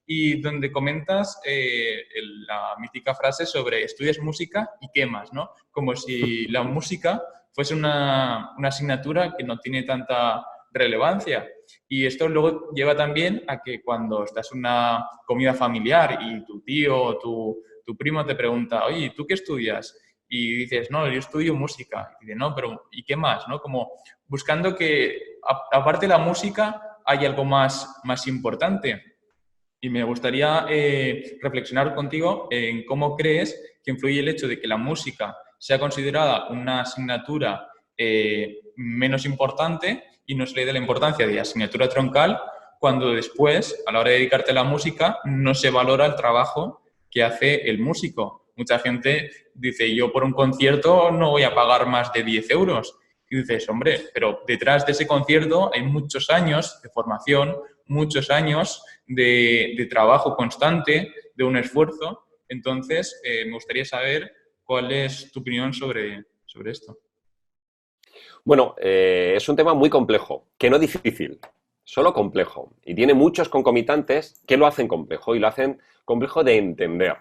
y donde comentas la mítica frase sobre estudias música y qué más, ¿no? Como si la música fuese una asignatura que no tiene tanta relevancia. Y esto luego lleva también a que cuando estás en una comida familiar y tu tío o tu primo te pregunta, oye, ¿tú qué estudias? Y dices, no, yo estudio música. Y dices, no, pero ¿y qué más? ¿No? Como buscando que, aparte de la música, hay algo más importante. Y me gustaría reflexionar contigo en cómo crees que influye el hecho de que la música sea considerada una asignatura menos importante y no se le dé la importancia de asignatura troncal, cuando después, a la hora de dedicarte a la música, no se valora el trabajo que hace el músico. Mucha gente dice, yo por un concierto no voy a pagar más de 10 euros. Y dices, hombre, pero detrás de ese concierto hay muchos años de formación, muchos años de trabajo constante, de un esfuerzo. Entonces, me gustaría saber cuál es tu opinión sobre esto. Bueno, es un tema muy complejo, que no difícil, solo complejo. Y tiene muchos concomitantes que lo hacen complejo y lo hacen complejo de entender.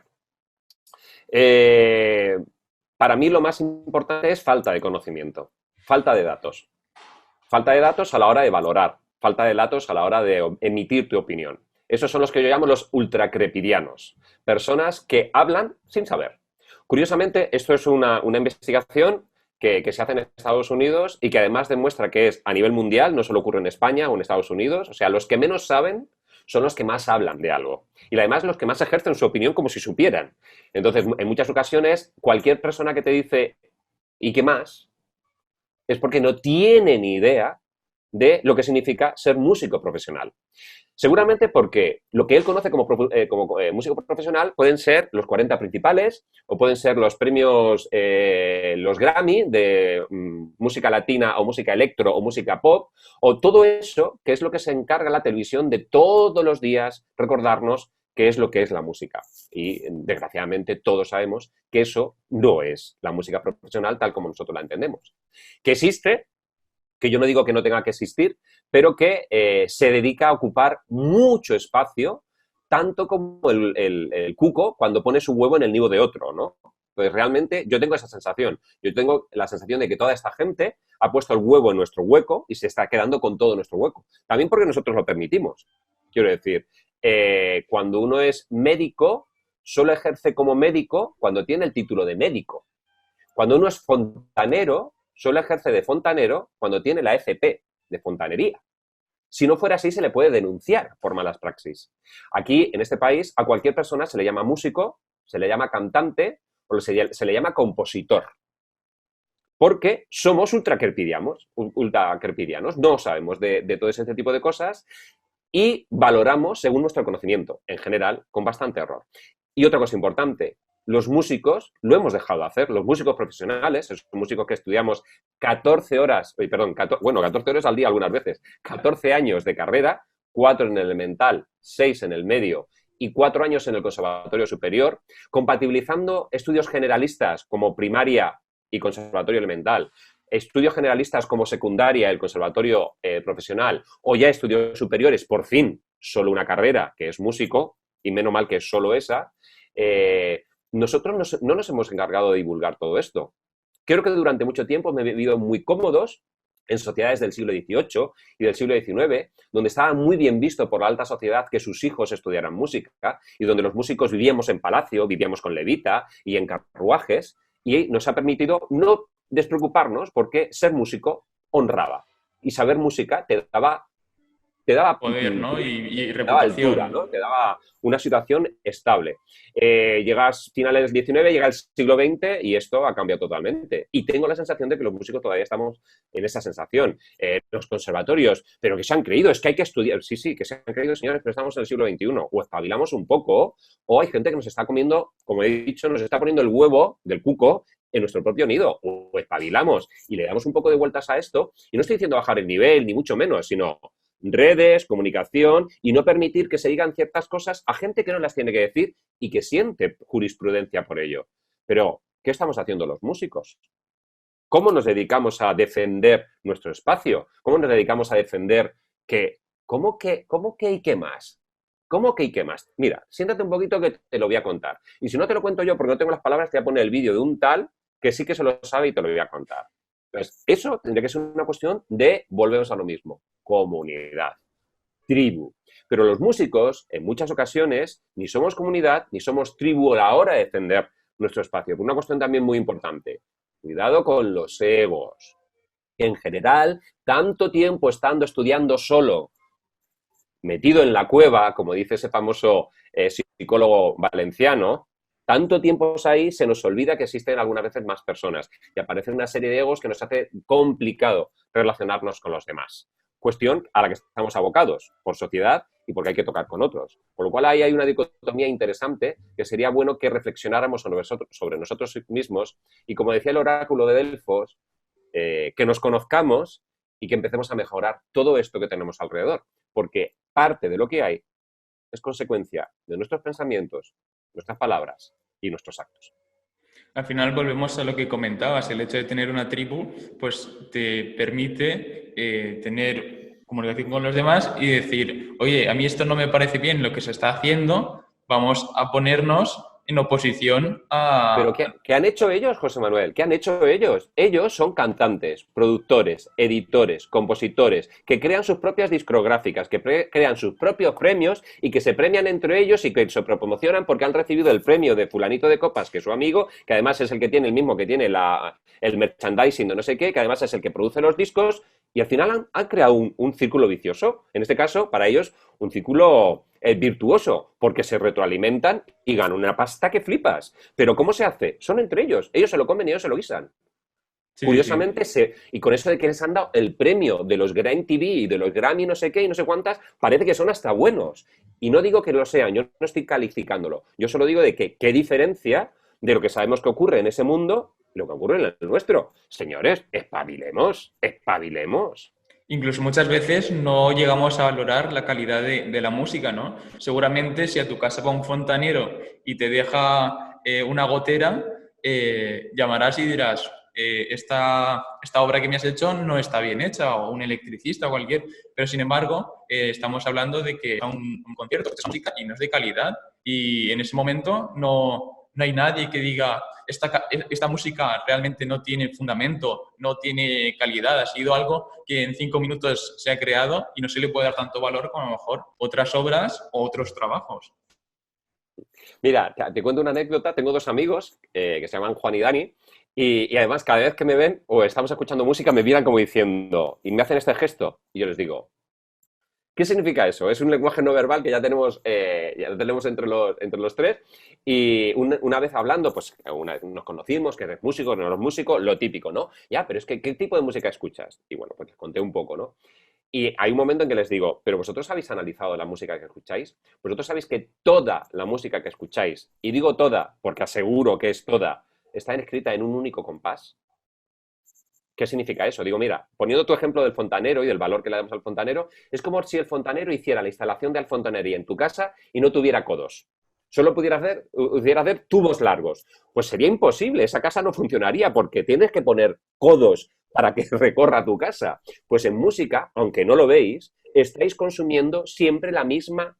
Para mí lo más importante es falta de conocimiento, falta de datos. Falta de datos a la hora de valorar, falta de datos a la hora de emitir tu opinión. Esos son los que yo llamo los ultracrepidianos, personas que hablan sin saber. Curiosamente, esto es una investigación que se hace en Estados Unidos y que además demuestra que es a nivel mundial, no solo ocurre en España o en Estados Unidos, o sea, los que menos saben son los que más hablan de algo. Y además los que más ejercen su opinión como si supieran. Entonces, en muchas ocasiones, cualquier persona que te dice, ¿y qué más?, es porque no tiene ni idea de lo que significa ser músico profesional. Seguramente porque lo que él conoce como músico profesional pueden ser los 40 principales o pueden ser los premios, los Grammy de música latina o música electro o música pop, o todo eso que es lo que se encarga la televisión de todos los días recordarnos qué es lo que es la música. Y desgraciadamente todos sabemos que eso no es la música profesional tal como nosotros la entendemos. Que existe, que yo no digo que no tenga que existir, pero que se dedica a ocupar mucho espacio, tanto como el cuco cuando pone su huevo en el nido de otro, ¿no? Pues realmente yo tengo esa sensación. Yo tengo la sensación de que toda esta gente ha puesto el huevo en nuestro hueco y se está quedando con todo nuestro hueco. También porque nosotros lo permitimos. Quiero decir, cuando uno es médico, solo ejerce como médico cuando tiene el título de médico. Cuando uno es fontanero, solo ejerce de fontanero cuando tiene la FP de fontanería. Si no fuera así, se le puede denunciar por malas praxis. Aquí, en este país, a cualquier persona se le llama músico, se le llama cantante o se le llama compositor. Porque somos ultracarpidianos, no sabemos de todo ese tipo de cosas y valoramos según nuestro conocimiento, en general, con bastante error. Y otra cosa importante, los músicos lo hemos dejado de hacer, los músicos profesionales, esos músicos que estudiamos 14 horas, 14 horas al día algunas veces, 14 años de carrera, 4 en el elemental, 6 en el medio y 4 años en el conservatorio superior, compatibilizando estudios generalistas como primaria y conservatorio elemental, estudios generalistas como secundaria, el conservatorio profesional, o ya estudios superiores, por fin, solo una carrera, que es músico, y menos mal que es solo esa, nosotros no nos hemos encargado de divulgar todo esto. Creo que durante mucho tiempo me he vivido muy cómodos en sociedades del siglo XVIII y del siglo XIX, donde estaba muy bien visto por la alta sociedad que sus hijos estudiaran música y donde los músicos vivíamos en palacio, vivíamos con levita y en carruajes, y nos ha permitido no despreocuparnos porque ser músico honraba y saber música te daba Poder, ¿no? Y te daba altura, reputación. ¿no? Te daba una situación estable. Llegas finales del XIX, llega el siglo XX y esto ha cambiado totalmente. Y tengo la sensación de que los músicos todavía estamos en esa sensación. Los conservatorios, pero que se han creído, es que hay que estudiar. Sí, sí, que se han creído, señores, pero estamos en el siglo XXI. O espabilamos un poco, o hay gente que nos está comiendo, como he dicho, nos está poniendo el huevo del cuco en nuestro propio nido. O espabilamos y le damos un poco de vueltas a esto. Y no estoy diciendo bajar el nivel, ni mucho menos, sino redes, comunicación y no permitir que se digan ciertas cosas a gente que no las tiene que decir y que siente jurisprudencia por ello. Pero, ¿qué estamos haciendo los músicos? ¿Cómo nos dedicamos a defender nuestro espacio? ¿Cómo nos dedicamos a defender que... ¿Cómo que y qué más? ¿Cómo que y qué más? Mira, siéntate un poquito que te lo voy a contar. Y si no te lo cuento yo porque no tengo las palabras, te voy a poner el vídeo de un tal que sí que se lo sabe y te lo voy a contar. Entonces, eso tendría que ser una cuestión de, volvemos a lo mismo, comunidad, tribu. Pero los músicos, en muchas ocasiones, ni somos comunidad ni somos tribu a la hora de defender nuestro espacio. Por una cuestión también muy importante. Cuidado con los egos. En general, tanto tiempo estando estudiando solo, metido en la cueva, como dice ese famoso psicólogo valenciano, tanto tiempo ahí se nos olvida que existen algunas veces más personas y aparece una serie de egos que nos hace complicado relacionarnos con los demás. Cuestión a la que estamos abocados por sociedad y porque hay que tocar con otros. Por lo cual ahí hay una dicotomía interesante que sería bueno que reflexionáramos sobre nosotros mismos y, como decía el oráculo de Delfos, que nos conozcamos y que empecemos a mejorar todo esto que tenemos alrededor. Porque parte de lo que hay es consecuencia de nuestros pensamientos, nuestras palabras y nuestros actos. Al final volvemos a lo que comentabas, el hecho de tener una tribu, pues te permite tener comunicación con los demás y decir, oye, a mí esto no me parece bien lo que se está haciendo, vamos a ponernos en oposición Pero a... ¿qué han hecho ellos, José Manuel? ¿Qué han hecho ellos? Ellos son cantantes, productores, editores, compositores, que crean sus propias discográficas, que crean sus propios premios y que se premian entre ellos y que se promocionan porque han recibido el premio de fulanito de copas, que es su amigo, que además es el que tiene el mismo que tiene el merchandising de no sé qué, que además es el que produce los discos, y al final han creado un círculo vicioso. En este caso, para ellos, un círculo virtuoso, porque se retroalimentan y ganan una pasta que flipas. Pero ¿cómo se hace? Son entre ellos. Ellos se lo comen y ellos se lo guisan. Sí, sí. Curiosamente, y con eso de que les han dado el premio de los Grand TV y de los Grammy no sé qué y no sé cuántas, parece que son hasta buenos. Y no digo que lo sean, yo no estoy calificándolo. Yo solo digo de que qué diferencia de lo que sabemos que ocurre en ese mundo y lo que ocurre en el nuestro. Señores, espabilemos, espabilemos. Incluso muchas veces no llegamos a valorar la calidad de la música, ¿no? Seguramente si a tu casa va un fontanero y te deja una gotera, llamarás y dirás, esta obra que me has hecho no está bien hecha, o un electricista o cualquier, pero sin embargo estamos hablando de que es un concierto, que es música y no es de calidad, y en ese momento no hay nadie que diga esta música realmente no tiene fundamento, no tiene calidad, ha sido algo que en 5 minutos se ha creado y no se le puede dar tanto valor como a lo mejor otras obras o otros trabajos. Mira, te cuento una anécdota. Tengo dos amigos que se llaman Juan y Dani y además cada vez que me ven o estamos escuchando música me miran como diciendo y me hacen este gesto y yo les digo, ¿qué significa eso? Es un lenguaje no verbal que ya lo tenemos entre los tres y una vez hablando, pues nos conocimos, que eres músico, no eres músico, lo típico, ¿no? Ya, pero es que, ¿qué tipo de música escuchas? Y bueno, pues les conté un poco, ¿no? Y hay un momento en que les digo, pero vosotros habéis analizado la música que escucháis, vosotros sabéis que toda la música que escucháis, y digo toda porque aseguro que es toda, está escrita en un único compás. ¿Qué significa eso? Digo, mira, poniendo tu ejemplo del fontanero y del valor que le damos al fontanero, es como si el fontanero hiciera la instalación de fontanería en tu casa y no tuviera codos. Solo pudiera hacer tubos largos. Pues sería imposible, esa casa no funcionaría porque tienes que poner codos para que recorra tu casa. Pues en música, aunque no lo veis, estáis consumiendo siempre la misma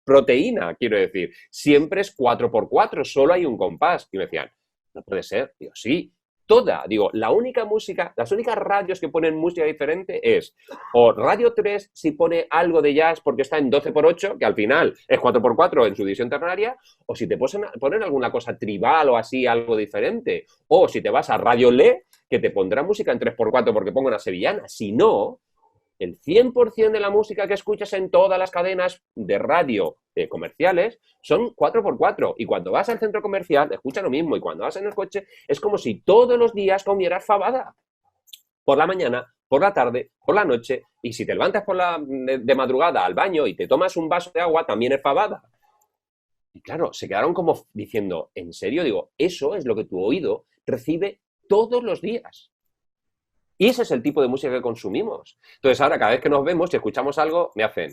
proteína, quiero decir. Siempre es 4x4, solo hay un compás. Y me decían, no puede ser. Digo, sí, toda. Digo, la única música, las únicas radios que ponen música diferente es o Radio 3 si pone algo de jazz porque está en 12x8, que al final es 4x4 en su división ternaria, o si te ponen alguna cosa tribal o así, algo diferente. O si te vas a Radio Le, que te pondrá música en 3x4 porque pongo una sevillana. Si no, el 100% de la música que escuchas en todas las cadenas de radio comerciales son 4x4. Y cuando vas al centro comercial, escucha lo mismo. Y cuando vas en el coche, es como si todos los días comieras fabada. Por la mañana, por la tarde, por la noche. Y si te levantas de madrugada al baño y te tomas un vaso de agua, también es fabada. Y claro, se quedaron como diciendo, ¿en serio? Digo, eso es lo que tu oído recibe todos los días. Y ese es el tipo de música que consumimos. Entonces ahora cada vez que nos vemos y escuchamos algo, me hacen.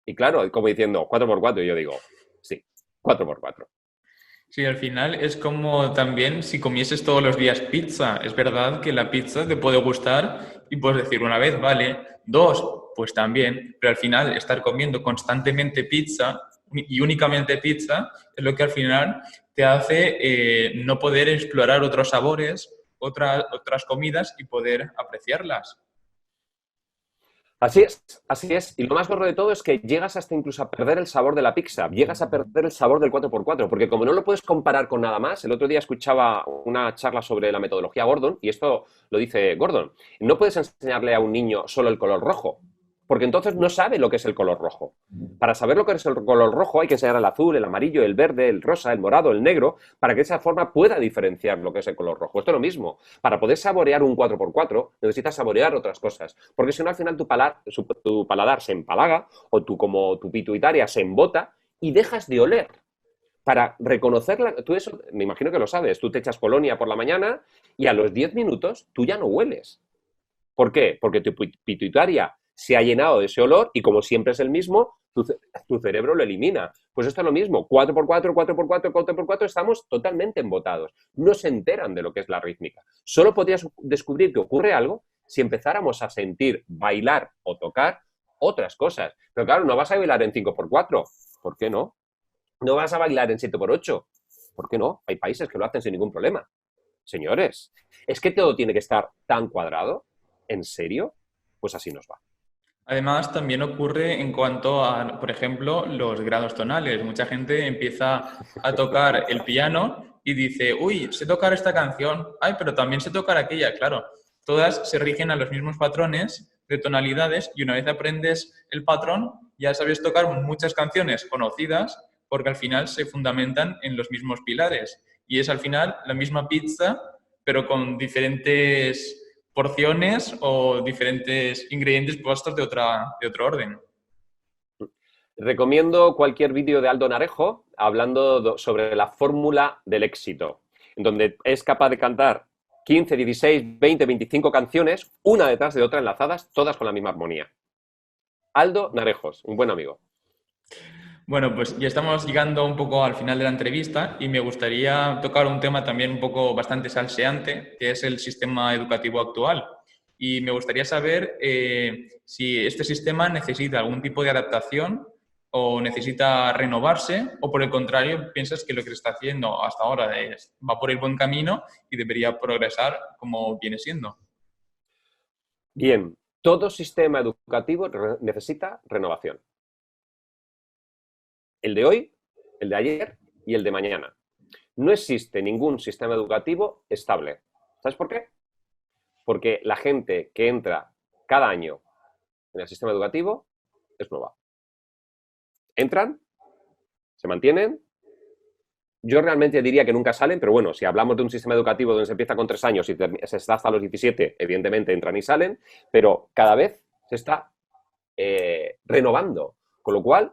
Y claro, como diciendo 4x4, y yo digo, sí, 4x4. Sí, al final es como también si comieses todos los días pizza. Es verdad que la pizza te puede gustar y puedes decir una vez, vale, dos, pues también, pero al final estar comiendo constantemente pizza y únicamente pizza es lo que al final te hace no poder explorar otros sabores, otras comidas y poder apreciarlas. Así es, así es. Y lo más gordo de todo es que llegas hasta incluso a perder el sabor de la pizza, llegas a perder el sabor del 4x4, porque como no lo puedes comparar con nada más, el otro día escuchaba una charla sobre la metodología Gordon, y esto lo dice Gordon, no puedes enseñarle a un niño solo el color rojo, porque entonces no sabe lo que es el color rojo. Para saber lo que es el color rojo hay que enseñar el azul, el amarillo, el verde, el rosa, el morado, el negro, para que de esa forma pueda diferenciar lo que es el color rojo. Esto es lo mismo. Para poder saborear un 4x4 necesitas saborear otras cosas, porque si no al final tu paladar se empalaga o como tu pituitaria se embota y dejas de oler. Para reconocerla, tú eso me imagino que lo sabes, tú te echas colonia por la mañana y a los 10 minutos tú ya no hueles. ¿Por qué? Porque tu pituitaria se ha llenado de ese olor y como siempre es el mismo, tu cerebro lo elimina. Pues esto es lo mismo, 4x4, 4x4, 4x4, estamos totalmente embotados. No se enteran de lo que es la rítmica. Solo podrías descubrir que ocurre algo si empezáramos a sentir, bailar o tocar otras cosas. Pero claro, no vas a bailar en 5x4. ¿Por qué no? No vas a bailar en 7x8. ¿Por qué no? Hay países que lo hacen sin ningún problema. Señores, ¿es que todo tiene que estar tan cuadrado? ¿En serio? Pues así nos va. Además, también ocurre en cuanto a, por ejemplo, los grados tonales. Mucha gente empieza a tocar el piano y dice, uy, sé tocar esta canción, ay, pero también sé tocar aquella. Claro, todas se rigen a los mismos patrones de tonalidades y una vez aprendes el patrón, ya sabes tocar muchas canciones conocidas porque al final se fundamentan en los mismos pilares. Y es al final la misma pizza, pero con diferentes porciones o diferentes ingredientes puestos de otro orden. Recomiendo cualquier vídeo de Aldo Narejo hablando sobre la fórmula del éxito, en donde es capaz de cantar 15, 16, 20, 25 canciones, una detrás de otra enlazadas, todas con la misma armonía. Aldo Narejos, un buen amigo. Bueno, pues ya estamos llegando un poco al final de la entrevista y me gustaría tocar un tema también un poco bastante salseante, que es el sistema educativo actual. Y me gustaría saber si este sistema necesita algún tipo de adaptación o necesita renovarse o por el contrario piensas que lo que se está haciendo hasta ahora va por el buen camino y debería progresar como viene siendo. Bien, todo sistema educativo necesita renovación. El de hoy el de ayer y el de mañana. No existe ningún sistema educativo estable. ¿Sabes por qué? Porque la gente que entra cada año en el sistema educativo es nueva. Entran, se mantienen. Yo realmente diría que nunca salen, pero bueno, si hablamos de un sistema educativo donde se empieza con 3 años y se está hasta los 17, evidentemente entran y salen, pero cada vez se está renovando. Con lo cual,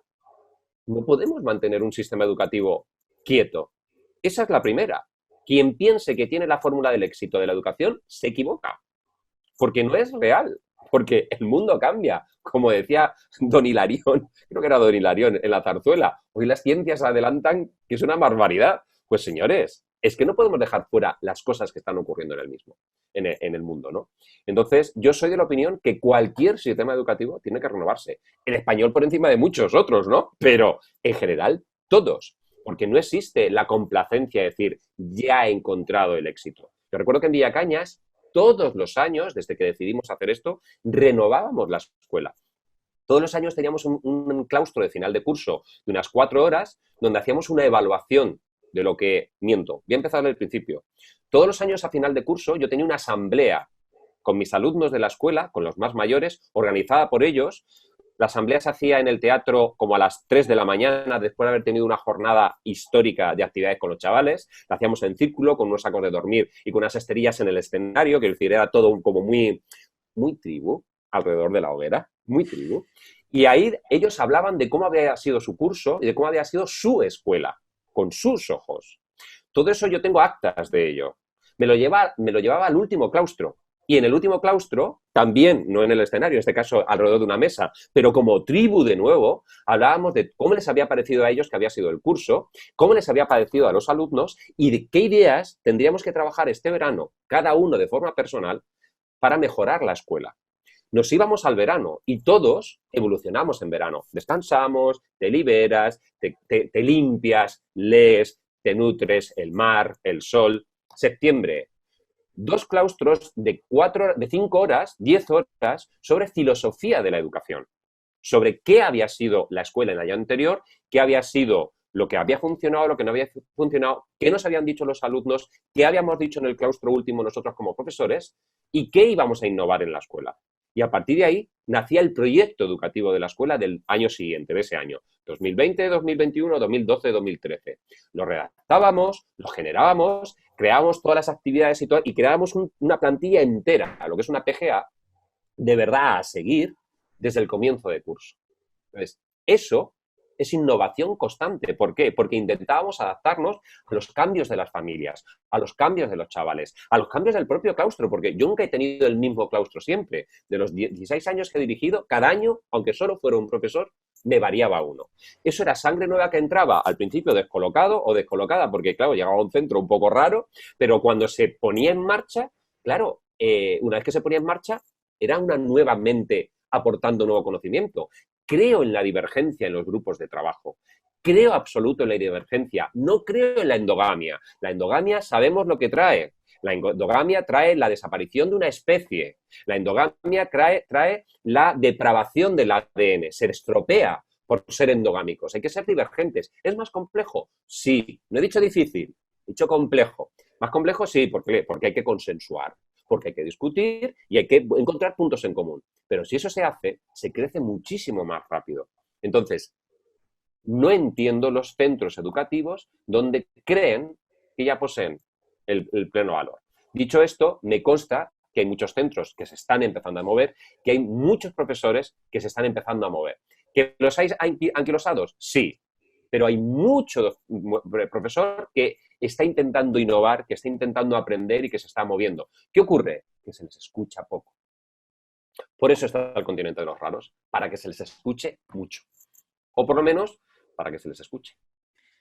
no podemos mantener un sistema educativo quieto. Esa es la primera. Quien piense que tiene la fórmula del éxito de la educación se equivoca, porque no es real, porque el mundo cambia. Como decía don Hilarión, creo que era don Hilarión en la zarzuela, hoy las ciencias adelantan que es una barbaridad. Pues señores, es que no podemos dejar fuera las cosas que están ocurriendo en el mismo, en el mundo, ¿no? Entonces, yo soy de la opinión que cualquier sistema educativo tiene que renovarse. El español por encima de muchos otros, ¿no? Pero, en general, todos. Porque no existe la complacencia de decir, ya he encontrado el éxito. Yo recuerdo que en Villacañas, todos los años, desde que decidimos hacer esto, renovábamos la escuela. Todos los años teníamos un claustro de final de curso de unas 4 horas donde hacíamos una evaluación de lo que... Miento, voy a empezar desde el principio. Todos los años a final de curso yo tenía una asamblea con mis alumnos de la escuela, con los más mayores, organizada por ellos. La asamblea se hacía en el teatro como a las 3 de la mañana, después de haber tenido una jornada histórica de actividades con los chavales. La hacíamos en círculo, con unos sacos de dormir y con unas esterillas en el escenario, que es decir, era todo como muy tribu, alrededor de la hoguera, muy tribu. Y ahí ellos hablaban de cómo había sido su curso y de cómo había sido su escuela, con sus ojos. Todo eso yo tengo actas de ello. Me lo llevaba al último claustro. Y en el último claustro, también, no en el escenario, en este caso alrededor de una mesa, pero como tribu de nuevo, hablábamos de cómo les había parecido a ellos que había sido el curso, cómo les había parecido a los alumnos y de qué ideas tendríamos que trabajar este verano, cada uno de forma personal, para mejorar la escuela. Nos íbamos al verano y todos evolucionamos en verano. Descansamos, te liberas, te limpias, lees, te nutres, el mar, el sol. Septiembre, 2 claustros de 5 horas, 10 horas, sobre filosofía de la educación, sobre qué había sido la escuela en el año anterior, qué había sido lo que había funcionado, lo que no había funcionado, qué nos habían dicho los alumnos, qué habíamos dicho en el claustro último nosotros como profesores y qué íbamos a innovar en la escuela. Y a partir de ahí nacía el proyecto educativo de la escuela del año siguiente, de ese año, 2020, 2021, 2012, 2013. Lo redactábamos, lo generábamos, creábamos todas las actividades y creábamos una plantilla entera, lo que es una PGA, de verdad a seguir desde el comienzo de curso. Entonces, eso es innovación constante. ¿Por qué? Porque intentábamos adaptarnos a los cambios de las familias, a los cambios de los chavales, a los cambios del propio claustro, porque yo nunca he tenido el mismo claustro siempre. De los 16 años que he dirigido, cada año, aunque solo fuera un profesor, me variaba uno. Eso era sangre nueva que entraba al principio descolocado o descolocada, porque claro, llegaba a un centro un poco raro, pero cuando se ponía en marcha, claro, una vez que se ponía en marcha, era una nueva mente aportando nuevo conocimiento. Creo en la divergencia en los grupos de trabajo. Creo absoluto en la divergencia. No creo en la endogamia. La endogamia sabemos lo que trae. La endogamia trae la desaparición de una especie. La endogamia trae la depravación del ADN. Se estropea por ser endogámicos. Hay que ser divergentes. ¿Es más complejo? Sí. No he dicho difícil, he dicho complejo. Más complejo sí, porque hay que consensuar, porque hay que discutir y hay que encontrar puntos en común. Pero si eso se hace, se crece muchísimo más rápido. Entonces, no entiendo los centros educativos donde creen que ya poseen el pleno valor. Dicho esto, me consta que hay muchos centros que se están empezando a mover, que hay muchos profesores que se están empezando a mover. ¿Que los hay anquilosados? Sí, pero hay mucho profesor que está intentando innovar, que está intentando aprender y que se está moviendo. ¿Qué ocurre? Que se les escucha poco. Por eso está el continente de los raros, para que se les escuche mucho. O por lo menos, para que se les escuche.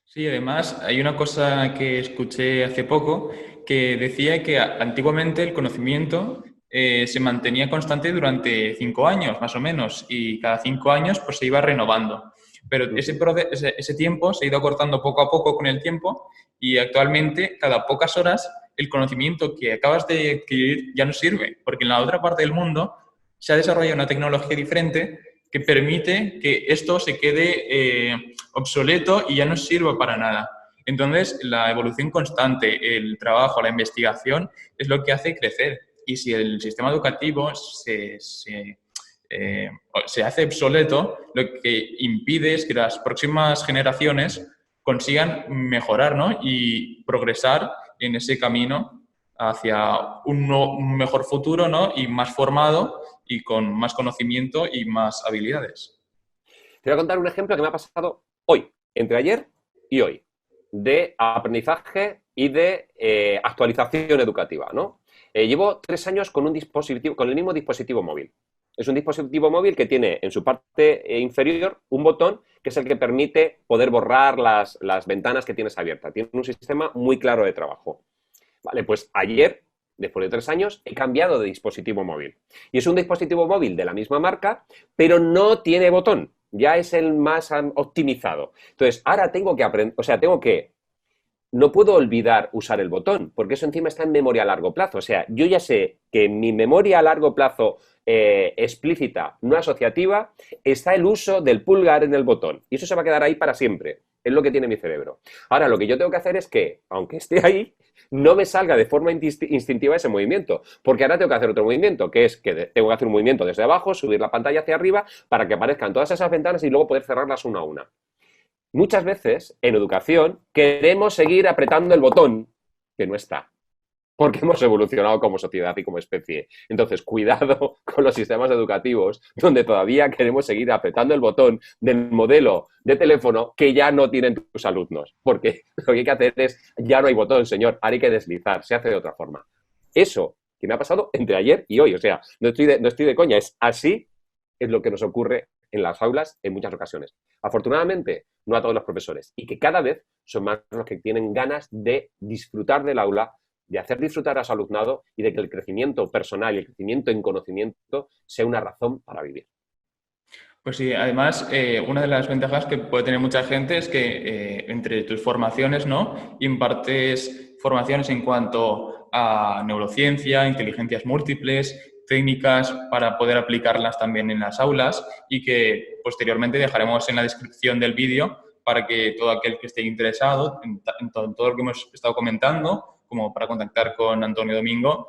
Sí, además hay una cosa que escuché hace poco que decía que antiguamente el conocimiento se mantenía constante durante 5 años, más o menos, y cada 5 años pues, se iba renovando. Pero ese tiempo se ha ido acortando poco a poco con el tiempo y actualmente, cada pocas horas, el conocimiento que acabas de adquirir ya no sirve, porque en la otra parte del mundo se ha desarrollado una tecnología diferente que permite que esto se quede obsoleto y ya no sirva para nada. Entonces, la evolución constante, el trabajo, la investigación es lo que hace crecer. Y si el sistema educativo se hace obsoleto, lo que impide es que las próximas generaciones consigan mejorar, ¿no? Y progresar en ese camino hacia un mejor futuro, ¿no? Y más formado y con más conocimiento y más habilidades. Te voy a contar un ejemplo que me ha pasado hoy, entre ayer y hoy, de aprendizaje y de actualización educativa, ¿no? Llevo 3 años con con el mismo dispositivo móvil. Es un dispositivo móvil que tiene en su parte inferior un botón que es el que permite poder borrar las ventanas que tienes abiertas. Tiene un sistema muy claro de trabajo. Vale, pues ayer, después de 3 años, he cambiado de dispositivo móvil. Y es un dispositivo móvil de la misma marca, pero no tiene botón. Ya es el más optimizado. Entonces, ahora tengo que aprender, o sea, no puedo olvidar usar el botón, porque eso encima está en memoria a largo plazo. O sea, yo ya sé que en mi memoria a largo plazo explícita, no asociativa, está el uso del pulgar en el botón. Y eso se va a quedar ahí para siempre. Es lo que tiene mi cerebro. Ahora, lo que yo tengo que hacer es que, aunque esté ahí, no me salga de forma instintiva ese movimiento. Porque ahora tengo que hacer otro movimiento, que es que tengo que hacer un movimiento desde abajo, subir la pantalla hacia arriba, para que aparezcan todas esas ventanas y luego poder cerrarlas una a una. Muchas veces, en educación, queremos seguir apretando el botón que no está, porque hemos evolucionado como sociedad y como especie. Entonces, cuidado con los sistemas educativos donde todavía queremos seguir apretando el botón del modelo de teléfono que ya no tienen tus alumnos, porque lo que hay que hacer es, ya no hay botón, señor, ahora hay que deslizar, se hace de otra forma. Eso que me ha pasado entre ayer y hoy, o sea, no estoy de coña, es así, es lo que nos ocurre en las aulas en muchas ocasiones. Afortunadamente, no a todos los profesores, y que cada vez son más los que tienen ganas de disfrutar del aula, de hacer disfrutar a su alumnado y de que el crecimiento personal y el crecimiento en conocimiento sea una razón para vivir. Pues sí, además, una de las ventajas que puede tener mucha gente es que entre tus formaciones, ¿no? Impartes formaciones en cuanto a neurociencia, inteligencias múltiples, técnicas para poder aplicarlas también en las aulas y que posteriormente dejaremos en la descripción del vídeo para que todo aquel que esté interesado en todo lo que hemos estado comentando, como para contactar con Antonio Domingo,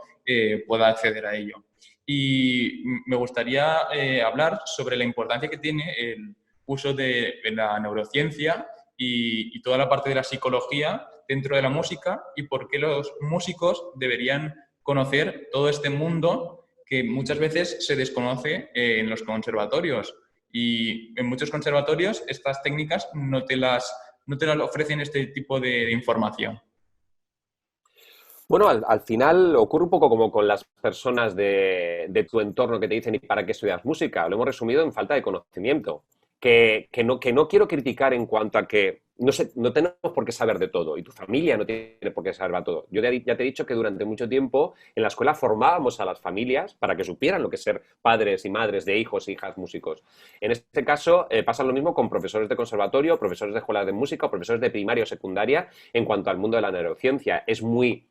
pueda acceder a ello. Y me gustaría hablar sobre la importancia que tiene el uso de la neurociencia y toda la parte de la psicología dentro de la música y por qué los músicos deberían conocer todo este mundo que muchas veces se desconoce en los conservatorios. Y en muchos conservatorios estas técnicas no te las ofrecen este tipo de información. Bueno, al final ocurre un poco como con las personas de tu entorno que te dicen ¿y para qué estudias música? Lo hemos resumido en falta de conocimiento. Que no quiero criticar en cuanto a que no sé, no tenemos por qué saber de todo y tu familia no tiene por qué saber de todo. Yo ya te he dicho que durante mucho tiempo en la escuela formábamos a las familias para que supieran lo que es ser padres y madres de hijos e hijas músicos. En este caso pasa lo mismo con profesores de conservatorio, profesores de escuela de música o profesores de primaria o secundaria en cuanto al mundo de la neurociencia. Es muy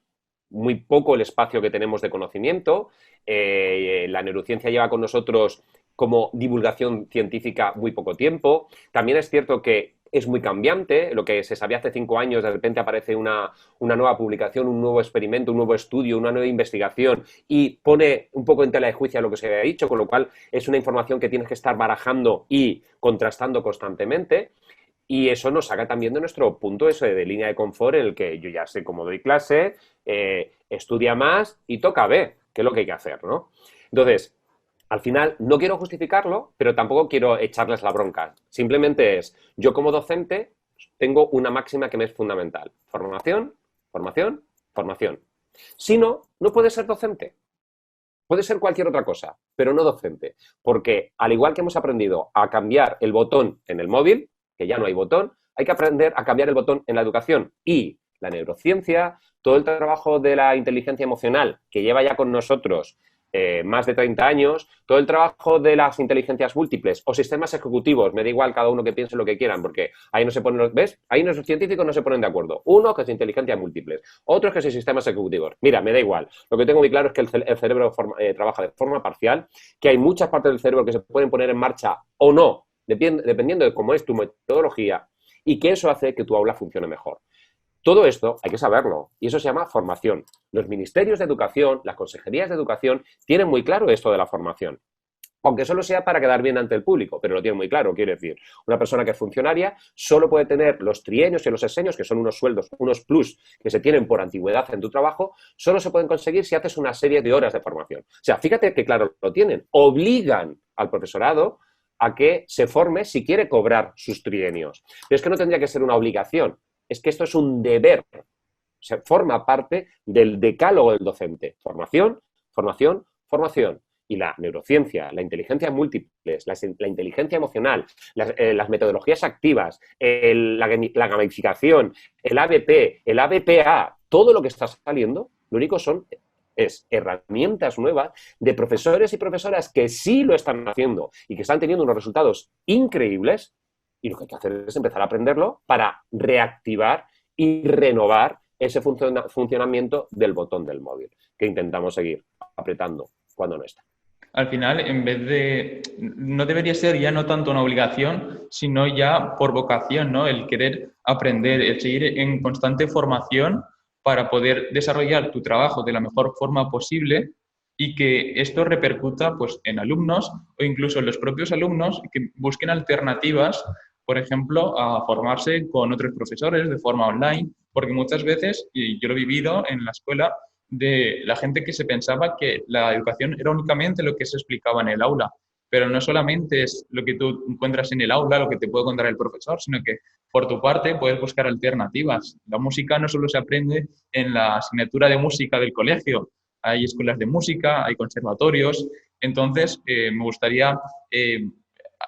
poco el espacio que tenemos de conocimiento. La neurociencia lleva con nosotros como divulgación científica muy poco tiempo. También es cierto que es muy cambiante. Lo que se sabía hace 5 años, de repente aparece una nueva publicación, un nuevo experimento, un nuevo estudio, una nueva investigación y pone un poco en tela de juicio lo que se había dicho, con lo cual es una información que tienes que estar barajando y contrastando constantemente. Y eso nos saca también de nuestro punto eso de línea de confort en el que yo ya sé cómo doy clase, estudia más y toca ver qué es lo que hay que hacer, ¿no? Entonces, al final, no quiero justificarlo, pero tampoco quiero echarles la bronca. Simplemente es, yo como docente tengo una máxima que me es fundamental. Formación, formación, formación. Si no, no puedes ser docente. Puede ser cualquier otra cosa, pero no docente. Porque al igual que hemos aprendido a cambiar el botón en el móvil, que ya no hay botón, hay que aprender a cambiar el botón en la educación. Y la neurociencia, todo el trabajo de la inteligencia emocional que lleva ya con nosotros más de 30 años, todo el trabajo de las inteligencias múltiples o sistemas ejecutivos, me da igual cada uno que piense lo que quieran, porque ahí no se ponen, ¿ves? Ahí los científicos no se ponen de acuerdo. Uno que es inteligencias múltiples, otros que son sistemas ejecutivos. Mira, me da igual. Lo que tengo muy claro es que el cerebro trabaja de forma parcial, que hay muchas partes del cerebro que se pueden poner en marcha o no, dependiendo de cómo es tu metodología, y que eso hace que tu aula funcione mejor. Todo esto hay que saberlo y eso se llama formación. Los ministerios de educación, las consejerías de educación tienen muy claro esto de la formación. Aunque solo sea para quedar bien ante el público, pero lo tienen muy claro. Quiero decir, una persona que es funcionaria solo puede tener los trienios y los sexenios, que son unos sueldos, unos plus que se tienen por antigüedad en tu trabajo, solo se pueden conseguir si haces una serie de horas de formación. O sea, fíjate que claro lo tienen. Obligan al profesorado a que se forme si quiere cobrar sus trienios. Pero es que no tendría que ser una obligación. Es que esto es un deber, o sea, forma parte del decálogo del docente. Formación, formación, formación. Y la neurociencia, la inteligencia múltiples, la inteligencia emocional, las metodologías activas, la gamificación, el ABP, el ABPA, todo lo que está saliendo, lo único es herramientas nuevas de profesores y profesoras que sí lo están haciendo y que están teniendo unos resultados increíbles. Y lo que hay que hacer es empezar a aprenderlo para reactivar y renovar ese funcionamiento del botón del móvil, que intentamos seguir apretando cuando no está. Al final, en vez de, no debería ser ya no tanto una obligación, sino ya por vocación, ¿no? El querer aprender, el seguir en constante formación para poder desarrollar tu trabajo de la mejor forma posible y que esto repercuta pues, en alumnos o incluso en los propios alumnos que busquen alternativas, por ejemplo, a formarse con otros profesores de forma online, porque muchas veces, y yo lo he vivido en la escuela, de la gente que se pensaba que la educación era únicamente lo que se explicaba en el aula, pero no solamente es lo que tú encuentras en el aula, lo que te puede contar el profesor, sino que por tu parte puedes buscar alternativas. La música no solo se aprende en la asignatura de música del colegio, hay escuelas de música, hay conservatorios, entonces me gustaría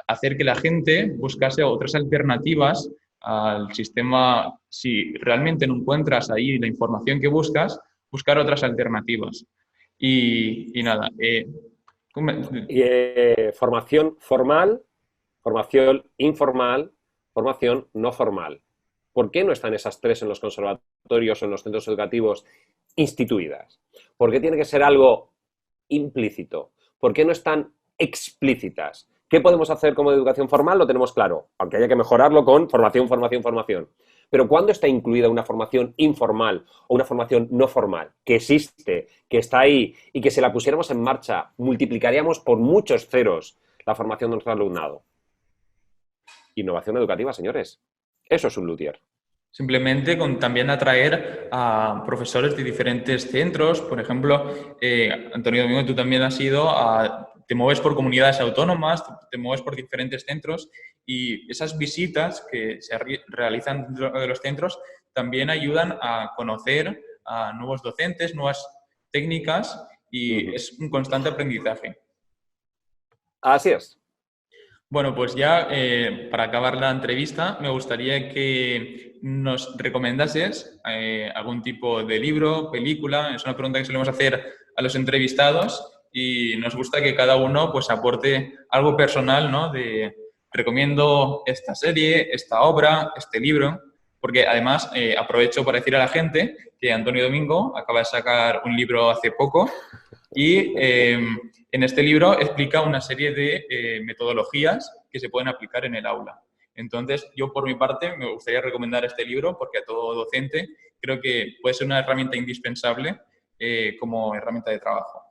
hacer que la gente buscase otras alternativas al sistema. Si realmente no encuentras ahí la información que buscas, buscar otras alternativas. Y nada. Formación formal, formación informal, formación no formal. ¿Por qué no están esas tres en los conservatorios o en los centros educativos instituidas? ¿Por qué tiene que ser algo implícito? ¿Por qué no están explícitas? ¿Qué podemos hacer como educación formal? Lo tenemos claro, aunque haya que mejorarlo con formación, formación, formación. Pero ¿cuándo está incluida una formación informal o una formación no formal? Que existe, que está ahí y que si la pusiéramos en marcha multiplicaríamos por muchos ceros la formación de nuestro alumnado. Innovación educativa, señores. Eso es un luthier. Simplemente con también atraer a profesores de diferentes centros. Por ejemplo, Antonio Domingo, tú también has ido te mueves por comunidades autónomas, te mueves por diferentes centros y esas visitas que se realizan dentro de los centros también ayudan a conocer a nuevos docentes, nuevas técnicas y es un constante aprendizaje. Así es. Bueno, pues ya para acabar la entrevista me gustaría que nos recomendases algún tipo de libro, película. Es una pregunta que solemos hacer a los entrevistados y nos gusta que cada uno pues aporte algo personal, ¿no? Recomiendo esta serie, esta obra, este libro, porque además aprovecho para decir a la gente que Antonio Domingo acaba de sacar un libro hace poco y en este libro explica una serie de metodologías que se pueden aplicar en el aula. Entonces, yo por mi parte me gustaría recomendar este libro porque a todo docente creo que puede ser una herramienta indispensable como herramienta de trabajo.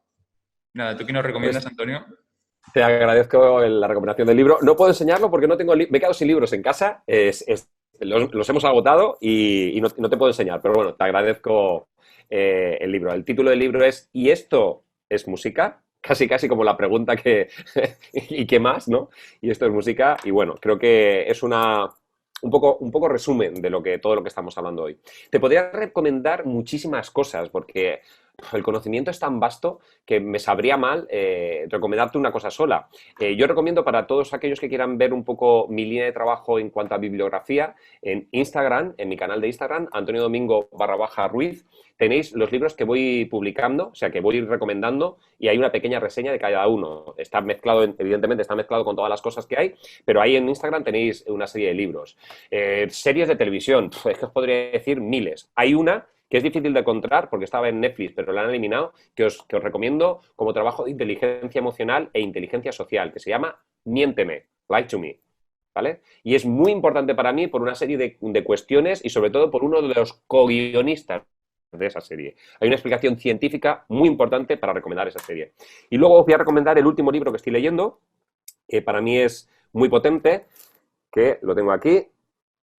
Nada, ¿tú qué nos recomiendas, Pues, Antonio? te agradezco la recomendación del libro. No puedo enseñarlo porque no tengo me he quedado sin libros en casa. Los hemos agotado y no te puedo enseñar. Pero bueno, te agradezco el libro. El título del libro es ¿Y esto es música? Casi, casi como la pregunta que ¿y qué más, no? Y esto es música. Y bueno, creo que es un poco resumen de todo lo que estamos hablando hoy. Te podría recomendar muchísimas cosas porque el conocimiento es tan vasto que me sabría mal recomendarte una cosa sola. Yo recomiendo para todos aquellos que quieran ver un poco mi línea de trabajo en cuanto a bibliografía, en Instagram, en mi canal de Instagram, Antonio Domingo _Ruiz, tenéis los libros que voy publicando, o sea, que voy recomendando, y hay una pequeña reseña de cada uno. Está mezclado, evidentemente, está mezclado con todas las cosas que hay, pero ahí en Instagram tenéis una serie de libros. Series de televisión, es que os podría decir miles. Hay una que es difícil de encontrar porque estaba en Netflix, pero la han eliminado, que os recomiendo como trabajo de inteligencia emocional e inteligencia social, que se llama Miénteme, Lie to Me, ¿vale? Y es muy importante para mí por una serie de cuestiones y sobre todo por uno de los co-guionistas de esa serie. Hay una explicación científica muy importante para recomendar esa serie. Y luego os voy a recomendar el último libro que estoy leyendo, que para mí es muy potente, que lo tengo aquí.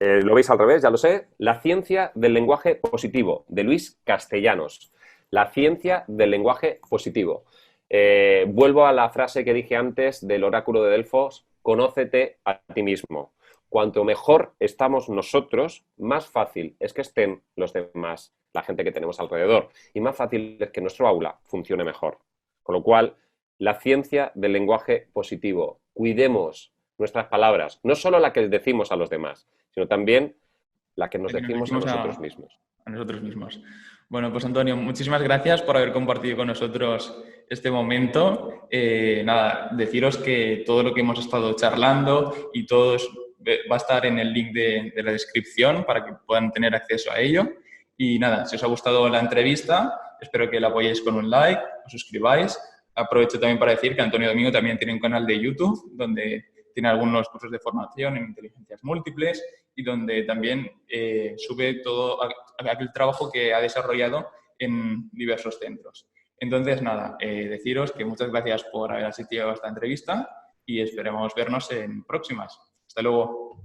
Lo veis al revés, ya lo sé. La ciencia del lenguaje positivo, de Luis Castellanos. La ciencia del lenguaje positivo. Vuelvo a la frase que dije antes del oráculo de Delfos, conócete a ti mismo. Cuanto mejor estamos nosotros, más fácil es que estén los demás, la gente que tenemos alrededor, y más fácil es que nuestro aula funcione mejor. Con lo cual, la ciencia del lenguaje positivo. Cuidemos nuestras palabras, no solo la que decimos a los demás, sino también la que nos Que nos decimos a decimos nosotros mismos. a nosotros mismos. Bueno, pues Antonio, muchísimas gracias por haber compartido con nosotros este momento. Nada, deciros que todo lo que hemos estado charlando y todo va a estar en el link de la descripción para que puedan tener acceso a ello. Y nada, si os ha gustado la entrevista, espero que la apoyéis con un like, os suscribáis. Aprovecho también para decir que Antonio Domingo también tiene un canal de YouTube donde tiene algunos cursos de formación en inteligencias múltiples y donde también sube todo aquel trabajo que ha desarrollado en diversos centros. Entonces, nada, deciros que muchas gracias por haber asistido a esta entrevista y esperemos vernos en próximas. Hasta luego.